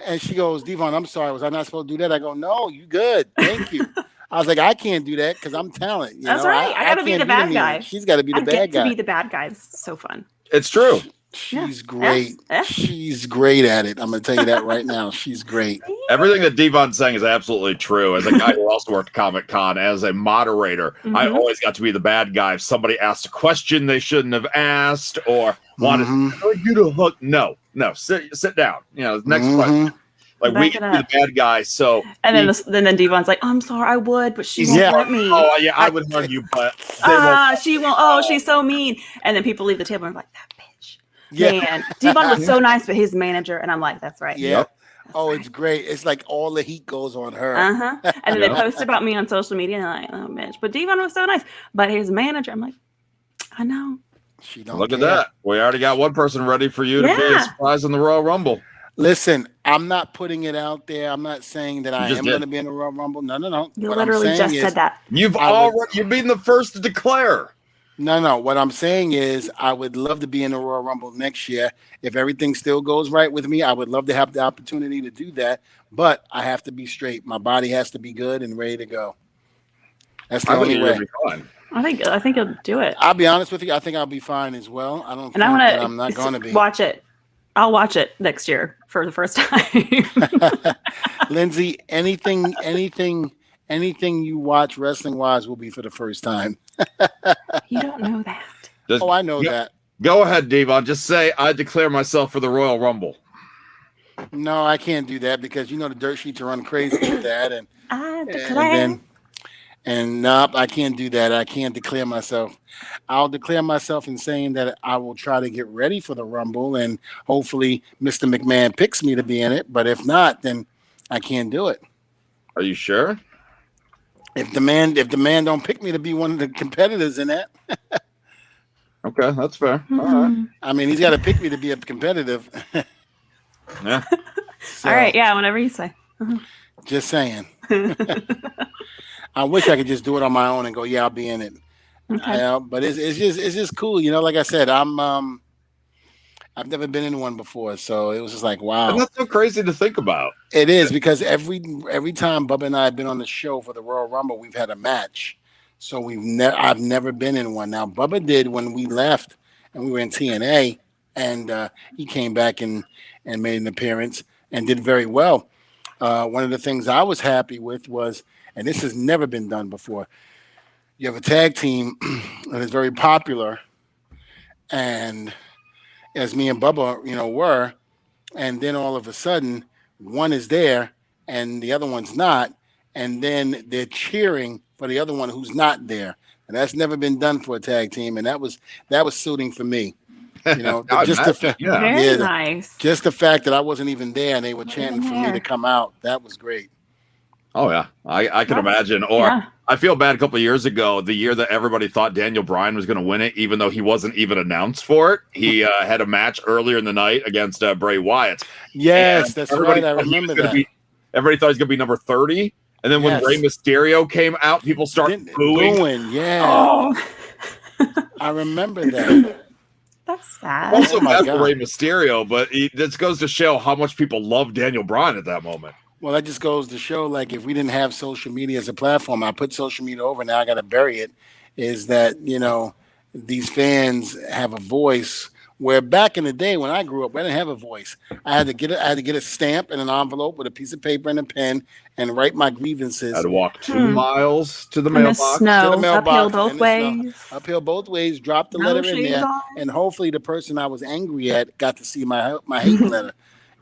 And she goes, Dvon, I'm sorry. Was I not supposed to do that? I go, no, you good. Thank you. I was like, I can't do that because I'm talent. That's right. I got to be the bad guy. She's got to be the bad guy. To be the bad guy. It's so fun. It's true. She's great. Yeah. She's great at it. I'm going to tell you that right now. She's great. Everything that Dvon's saying is absolutely true. As a guy who also worked Comic Con as a moderator, I always got to be the bad guy. If somebody asked a question they shouldn't have asked or wanted you to hook, no, sit down. Next question. Like we can be the bad guy. So and then Dvon's like, I'm sorry, I would, but she won't let me. Oh yeah, I would hug you, but she won't. Oh, she's so mean. And then people leave the table and are like, that bitch. Yeah. Man, Dvon was so nice, but his manager, and I'm like, that's right. Yeah. Yep. Oh, it's great. It's like all the heat goes on her. And then they post about me on social media, and I'm like, oh, bitch. But Dvon was so nice. But his manager, I'm like, I know. She don't Look care. at that. We already got one person ready for you to be a surprise in the Royal Rumble. Listen, I'm not putting it out there. I'm not saying that I am going to be in the Royal Rumble. No. You What literally I'm saying just said that. You're being the first to declare. No. What I'm saying is I would love to be in the Royal Rumble next year. If everything still goes right with me, I would love to have the opportunity to do that. But I have to be straight. My body has to be good and ready to go. That's the only way. Be fine. I think you'll do it. I'll be honest with you. I think I'll be fine as well. I don't think that I'm not going to be. Watch it. I'll watch it next year for the first time. Lindsay, anything you watch wrestling wise will be for the first time. You don't know that. I know that. Go ahead, Dvon. Just say I declare myself for the Royal Rumble. No, I can't do that because the dirt sheets run crazy with that, and nope, I can't do that. I can't declare myself. I'll declare myself in saying that I will try to get ready for the Rumble, and hopefully Mr. McMahon picks me to be in it. But if not, then I can't do it. Are you sure? If the man don't pick me to be one of the competitors in that. Okay, that's fair. All right. I mean, he's got to pick me to be a competitive. Yeah. So, all right. Yeah. Whatever you say. Just saying. I wish I could just do it on my own and go, yeah, I'll be in it. Okay. But it's just cool. Like I said, I've never been in one before, so it was just like, wow. And that's so crazy to think about. It is because every time Bubba and I have been on the show for the Royal Rumble, we've had a match. So I've never been in one. Now Bubba did when we left and we were in TNA, and he came back and made an appearance and did very well. One of the things I was happy with was, and this has never been done before, you have a tag team that is very popular, and as me and Bubba, were, and then all of a sudden one is there and the other one's not, and then they're cheering for the other one who's not there. And that's never been done for a tag team, and that was suiting for me. Just the fact, Very nice. Just the fact that I wasn't even there and they were chanting for me to come out, that was great. Oh yeah, I can imagine. Or I feel bad. A couple of years ago, the year that everybody thought Daniel Bryan was going to win it, even though he wasn't even announced for it, he had a match earlier in the night against Bray Wyatt. Yes, that's right. I remember that. Everybody thought he was going to be number 30, and then when Rey Mysterio came out, people started booing. Yeah, I remember that. That's sad. Also bad for Rey Mysterio, but this goes to show how much people love Daniel Bryan at that moment. Well, that just goes to show, like, if we didn't have social media as a platform, I put social media over, now I got to bury it, is that, these fans have a voice Where back in the day when I grew up, I didn't have a voice. I had to get a stamp and an envelope with a piece of paper and a pen and write my grievances. I had to walk 2 miles to the In the mailbox. snow, To the mailbox, uphill both in the snow. ways. Uphill both ways. Drop the No letter in shoes there, on. and hopefully the person I was angry at got to see my hate letter.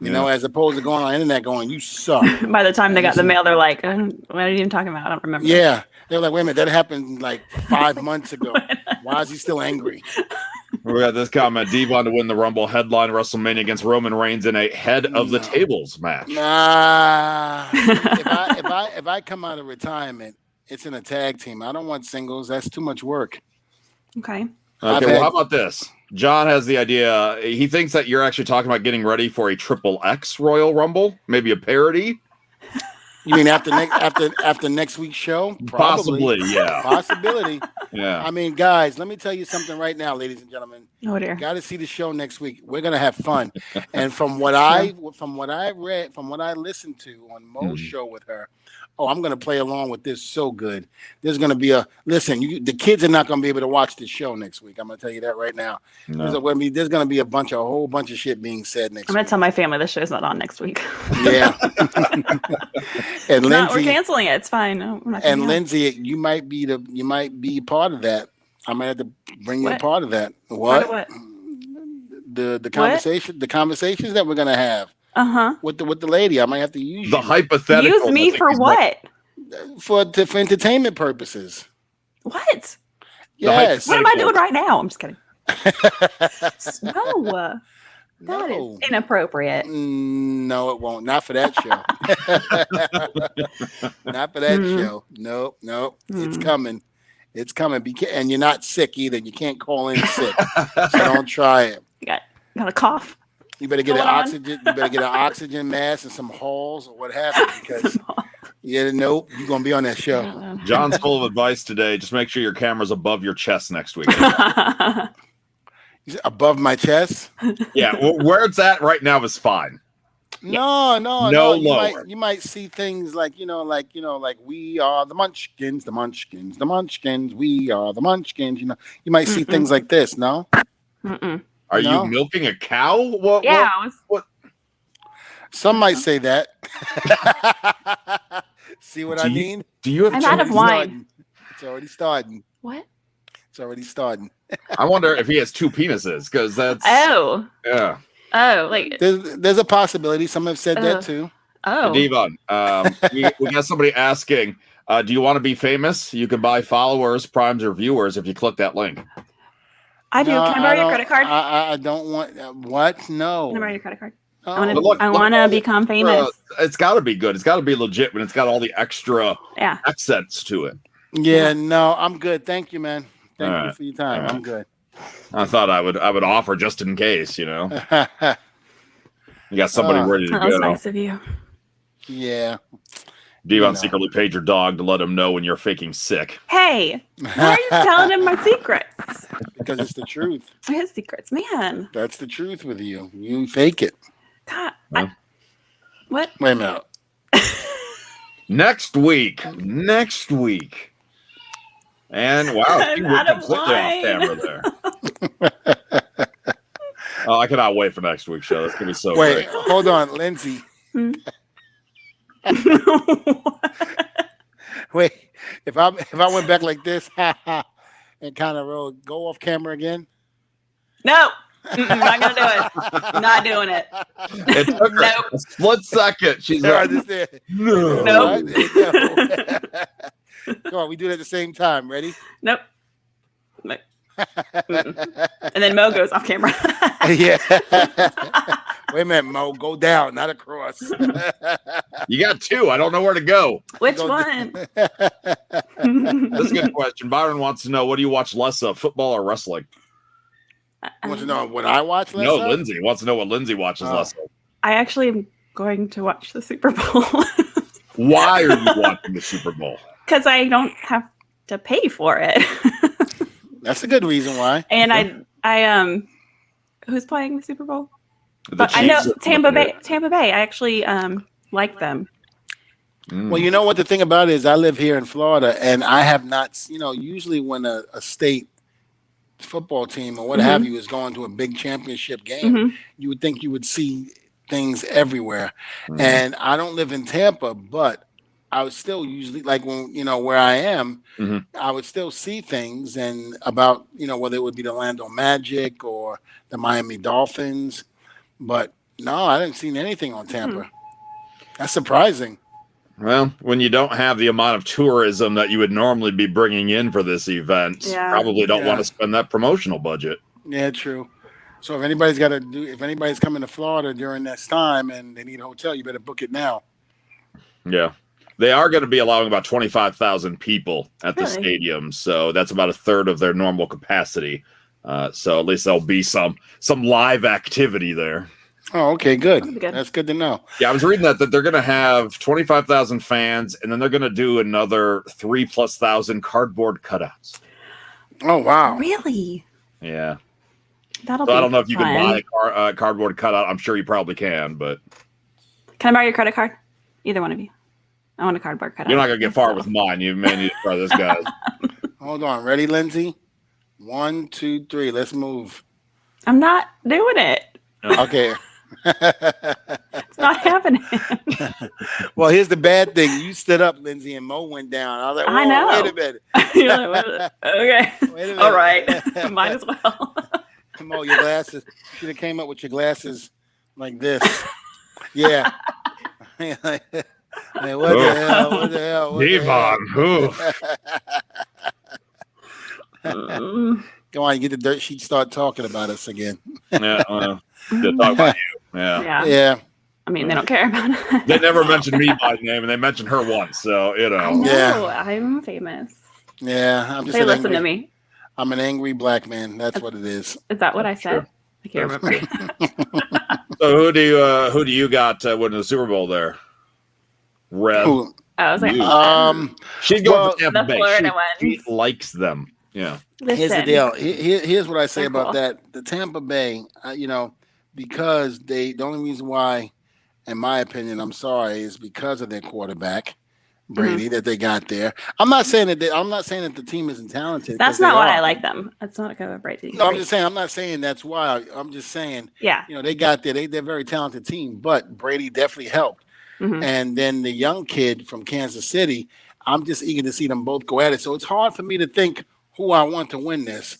You know, as opposed to going on the internet going, "You suck." By the time they got the mail, they're like, "What are you even talking about? I don't remember." Yeah, they were like, "Wait a minute, that happened like 5 months ago. Why is he still angry?" We got this comment: Dvon to win the Rumble, headline WrestleMania against Roman Reigns in a head of the tables match. Nah, if I come out of retirement, it's in a tag team. I don't want singles. That's too much work. Okay. Okay, well, how about this? John has the idea. He thinks that you're actually talking about getting ready for a XXX Royal Rumble, maybe a parody. You mean after next week's show? Probably. Possibly, yeah. Possibility. Yeah. I mean, guys, let me tell you something right now, ladies and gentlemen. Oh dear. Got to see the show next week. We're gonna have fun. And from what I read, from what I listened to on Mo's show with her, I'm gonna play along with this so good. There's gonna be the kids are not gonna be able to watch this show next week. I'm gonna tell you that right now. No. There's gonna be a whole bunch of shit being said next I'm gonna week. tell my family the show's not on next week. Yeah. And Lindsay, we're canceling it. It's fine. No, we're not and Lindsay, you might be part of that. I might have to bring you a part of that. What? The conversations that we're gonna have. With the lady, I might have to use the hypothetical. Use me for what? For entertainment purposes. What? Yes. What am I doing right now? I'm just kidding. No. That is inappropriate. No, it won't. Not for that show. Not for that show. Nope. It's coming. It's coming. And you're not sick either. You can't call in sick. So don't try it. You got a cough. You better get an oxygen. You better get an oxygen mask and some halls or what have you, because you're gonna be on that show. John's full of advice today. Just make sure your camera's above your chest next week. Above my chest? Yeah, where it's at right now is fine. No. Lower. You might see things like we are the Munchkins, the Munchkins, we are the Munchkins. You might see things like this. No. Are you milking a cow? What? Yeah. What? Some might say that. See what I mean? Do you have? I'm out of wine. It's already starting. What? It's already starting. I wonder if he has 2 penises, because that's. Oh. Yeah. Oh, like there's a possibility. Some have said that too. Oh. Dvon, we got somebody asking, do you want to be famous? You can buy followers, primes, or viewers if you click that link. I do. Can I borrow your credit card? I don't want what? No. Can I borrow your credit card? Oh. I want to become famous. It's got to be good. It's got to be legit when it's got all the extra accents to it. Yeah, no, I'm good. Thank you, man. Thank you for your time. I'm good. I thought I would offer just in case, You got somebody ready to go. That was nice of you. Yeah. Dvon secretly paid your dog to let him know when you're faking sick. Hey, why are you telling him my secrets? Because it's the truth. His secrets, man. That's the truth with you. You fake it. God, what? Wait a minute. Next week. And wow, you went completely off camera there. Oh, I cannot wait for next week's show. That's gonna be so great. Hold on, Lindsay. Wait, if I went back like this and kind of go off camera again. No, not gonna do it. Not doing it. It took her a split second. She's like, no. Come on, we do it at the same time. Ready? Nope. And then Mo goes off camera. Yeah. Wait a minute, Mo. Go down, not across. You got 2. I don't know where to go. Which one? That's a good question. Byron wants to know, what do you watch less of, football or wrestling? Want to know what I watch less No, of? Lindsay wants to know what Lindsay watches less of. I actually am going to watch the Super Bowl. Why are you watching the Super Bowl? Because I don't have to pay for it. That's a good reason why. And I who's playing the Super Bowl? The I know Chiefs Tampa Bay. Tampa Bay. I actually like them. Well, you know what the thing about it is, I live here in Florida, and I have not. Usually when a state football team or what have you is going to a big championship game, you would think you would see things everywhere. And I don't live in Tampa, but I would still usually like when where I am, I would still see things and about whether it would be the Orlando Magic or the Miami Dolphins, but no, I didn't see anything on Tampa. That's surprising. Well, when you don't have the amount of tourism that you would normally be bringing in for this event, probably don't want to spend that promotional budget. Yeah, true. So if anybody's coming to Florida during this time and they need a hotel, you better book it now. Yeah. They are going to be allowing about 25,000 people at the stadium, so that's about a third of their normal capacity. So at least there'll be some live activity there. Oh, okay, good. That's good to know. Yeah, I was reading that they're going to have 25,000 fans, and then they're going to do another 3,000+ cardboard cutouts. Oh, wow. Really? Yeah. That'll be I don't know if you fun. can buy a cardboard cutout. I'm sure you probably can, but... Can I borrow your credit card? Either one of you. I want a cardboard cutout. You're not going to get far with mine. You may need to try this guy. Hold on. Ready, Lindsay? 1, 2, 3. Let's move. I'm not doing it. Okay. It's not happening. Well, here's the bad thing. You stood up, Lindsay, and Mo went down. I was like, I know. Wait a minute. You're like, okay. Wait a minute. All right. Might as well. Mo, your glasses. You should have came up with your glasses like this. Yeah. Like, what the hell? What the hell? Dvon. Go on, you get the dirt sheet, start talking about us again. Yeah, well, they'll talk about you. Yeah. I mean, they don't care about it. They never mentioned me by name, and they mentioned her once, so, I know. Yeah. I'm famous. Yeah. I'm just They listen to me. I'm an angry black man. That's what it is. Is that what I said? I can't remember. So who do you got winning the Super Bowl there? Rev. Ooh. I was like, She's going for Tampa Bay. Florida She likes them. Yeah. Here's the deal. Here's what I say They're about cool. that. The Tampa Bay, because the only reason why, in my opinion, I'm sorry, is because of their quarterback, Brady, that they got there. I'm not saying that the team isn't talented. that's not why I like them. That's not a Brady. No, I'm just saying. I'm not saying that's why. I'm just saying. Yeah. They got there. They're a very talented team, but Brady definitely helped. And then the young kid from Kansas City, I'm just eager to see them both go at it. So it's hard for me to think who I want to win this.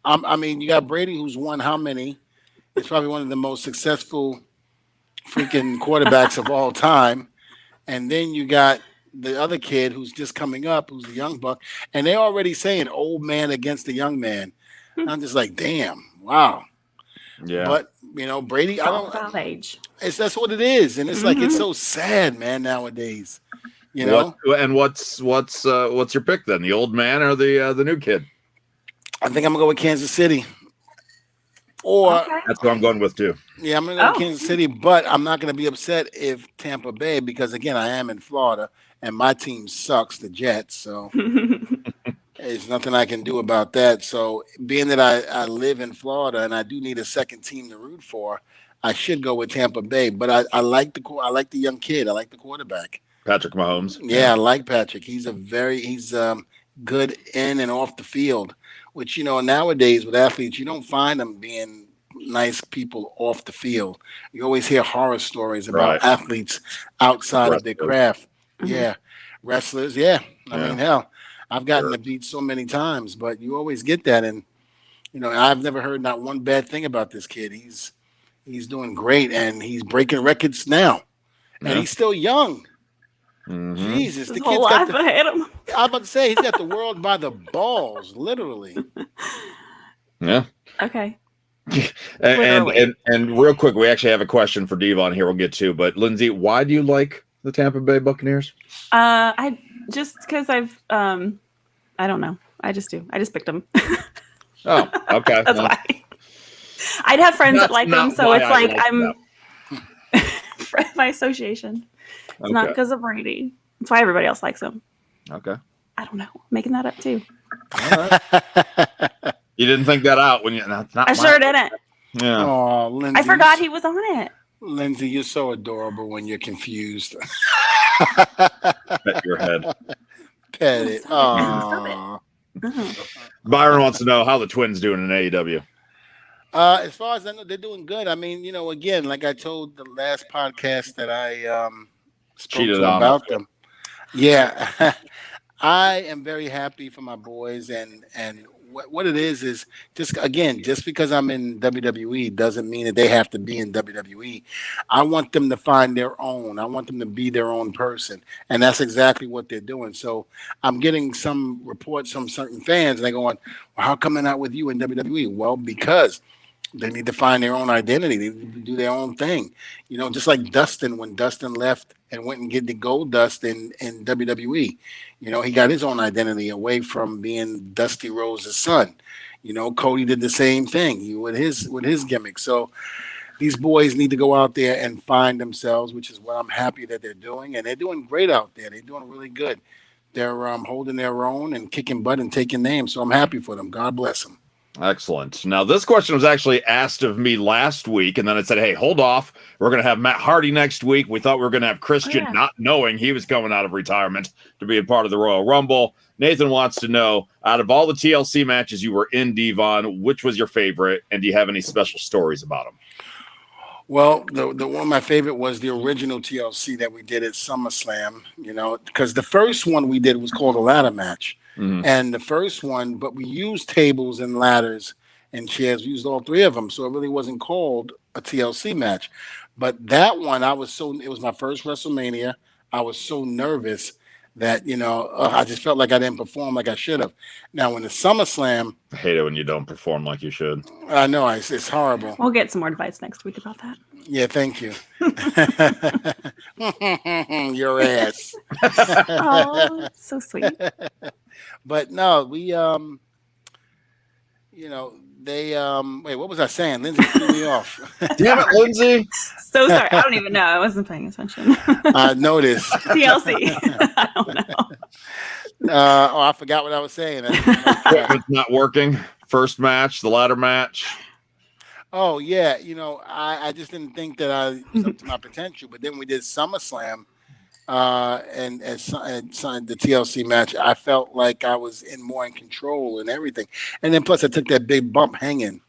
I mean, you got Brady, who's won how many? He's probably one of the most successful freaking quarterbacks of all time. And then you got the other kid who's just coming up, who's the young buck. And they're already saying old man against the young man. I'm just like, damn, wow. Yeah. But, Brady, It's all about age. That's what it is. And it's like, it's so sad, man, nowadays. And what's your pick then? The old man or the new kid? I think I'm gonna go with Kansas City. Or that's what I'm going with too. Yeah, I'm gonna go with Kansas City, but I'm not gonna be upset if Tampa Bay, because again, I am in Florida and my team sucks, the Jets. So there's nothing I can do about that. So being that I live in Florida and I do need a second team to root for, I should go with Tampa Bay. But I like the young kid. I like the quarterback. Patrick Mahomes. Yeah, I like Patrick. He's good in and off the field, which, nowadays with athletes, you don't find them being nice people off the field. You always hear horror stories about athletes outside of their craft. Yeah. Wrestlers. Yeah. I mean, hell, I've gotten to beat so many times, but you always get that. And, I've never heard not one bad thing about this kid. He's doing great, and he's breaking records now. And he's still young. Jesus, the kid's got I'm about to say he's got the world by the balls, literally. Yeah. Okay. and real quick, we actually have a question for Dvon here. We'll get to, but Lindsay, why do you like the Tampa Bay Buccaneers? I just because I don't know. I just do. I just picked them. Oh, okay. That's why. I'd have friends that like them, so it's like I'm my association. It's not because of Brady. That's why everybody else likes him. Okay. I don't know. I'm making that up too. All right. You didn't think that out when you. I sure didn't. Yeah. Oh, Lindsay, I forgot he was on it. Lindsay, you're so adorable when you're confused. Pet your head. Pet it. Stop it. Byron wants to know how the Twins doing in AEW. As far as I know, they're doing good. I mean, again, like I told the last podcast that I spoke to about them. Yeah, I am very happy for my boys, and what it is just because I'm in WWE doesn't mean that they have to be in WWE. I want them to find their own. I want them to be their own person, and that's exactly what they're doing. So I'm getting some reports from certain fans, and they're going, "Well, how come they're not with you in WWE?" Well, because they need to find their own identity. They need to do their own thing. Just like Dustin, when Dustin left and went and get the gold dust in WWE, he got his own identity away from being Dusty Rose's son. Cody did the same thing with his gimmick. So these boys need to go out there and find themselves, which is what I'm happy that they're doing. And they're doing great out there. They're doing really good. They're holding their own and kicking butt and taking names. So I'm happy for them. God bless them. Excellent. Now, this question was actually asked of me last week, and then it said, hey, hold off. We're going to have Matt Hardy next week. We thought we were going to have Christian, not knowing he was coming out of retirement to be a part of the Royal Rumble. Nathan wants to know, out of all the TLC matches you were in, Dvon, which was your favorite, and do you have any special stories about them? Well, the one of my favorite was the original TLC that we did at SummerSlam, because the first one we did was called a ladder match. Mm-hmm. And the first one, but we used tables and ladders and chairs. We used all three of them. So it really wasn't called a TLC match. But that one, it was my first WrestleMania. I was so nervous that, I just felt like I didn't perform like I should have. Now, in the SummerSlam. I hate it when you don't perform like you should. I know. It's horrible. We'll get some more advice next week about that. Yeah, thank you. Your ass. Oh, so sweet. But no, we they wait, what was I saying? Lindsay threw me off. Damn it, Lindsay. So sorry. I don't even know. I wasn't paying attention. I noticed. TLC. I don't know. I forgot what I was saying. It's not working. First match, the ladder match. Oh yeah, I just didn't think that I was up to my potential. But then we did SummerSlam. And the TLC match, I felt like I was more in control and everything. And then plus I took that big bump hanging,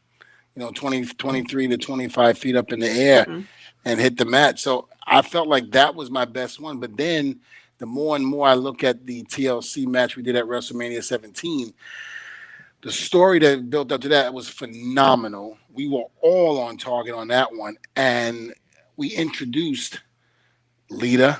23 to 25 feet up in the air and hit the mat. So I felt like that was my best one. But then the more and more I look at the TLC match we did at WrestleMania 17, the story that built up to that was phenomenal. We were all on target on that one. And we introduced Lita.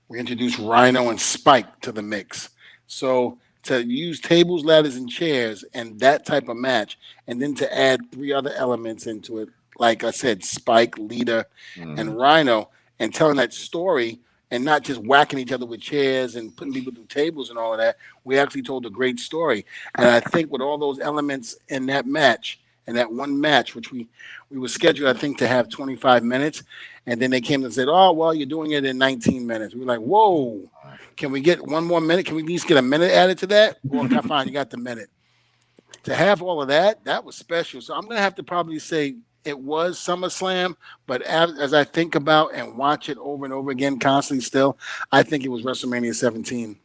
We introduced Rhino and Spike to the mix. So to use tables, ladders, and chairs and that type of match, and then to add three other elements into it, like I said, Spike, Lita, and Rhino, and telling that story and not just whacking each other with chairs and putting people through tables and all of that, we actually told a great story. And I think with all those elements in that match, and that one match, which we were scheduled, I think, to have 25 minutes. And then they came and said, oh, well, you're doing it in 19 minutes. We were like, whoa, can we get one more minute? Can we at least get a minute added to that? Well, fine, you got the minute. To have all of that, that was special. So I'm going to have to probably say it was SummerSlam. But as I think about and watch it over and over again constantly still, I think it was WrestleMania 17.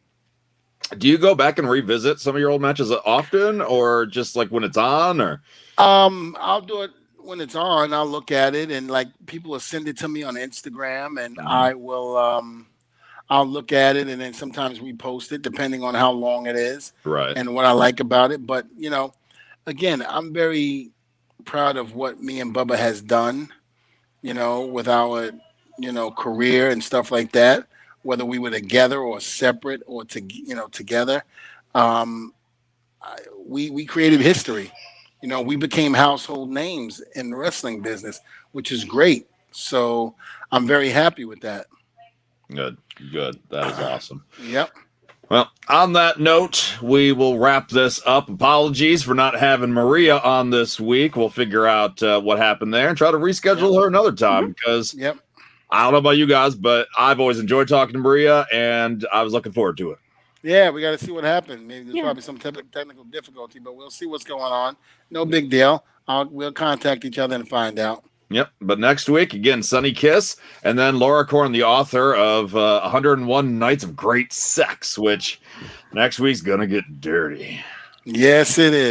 Do you go back and revisit some of your old matches often, or just like when it's on, or? I'll do it when it's on. I'll look at it, and like people will send it to me on Instagram, and I will. I'll look at it, and then sometimes repost it depending on how long it is, right? And what I like about it. But again, I'm very proud of what me and Bubba has done. With our career and stuff like that. Whether we were together or separate or together, we created history. We became household names in the wrestling business, which is great. So I'm very happy with that. Good. That is awesome. Yep. Well, on that note, we will wrap this up. Apologies for not having Maria on this week. We'll figure out what happened there and try to reschedule her another time because I don't know about you guys, but I've always enjoyed talking to Maria, and I was looking forward to it. Yeah, we got to see what happened. Maybe there's probably some technical difficulty, but we'll see what's going on. No big deal. We'll contact each other and find out. Yep. But next week, again, Sunny Kiss, and then Laura Korn, the author of 101 Nights of Great Sex, which next week's going to get dirty. Yes, it is.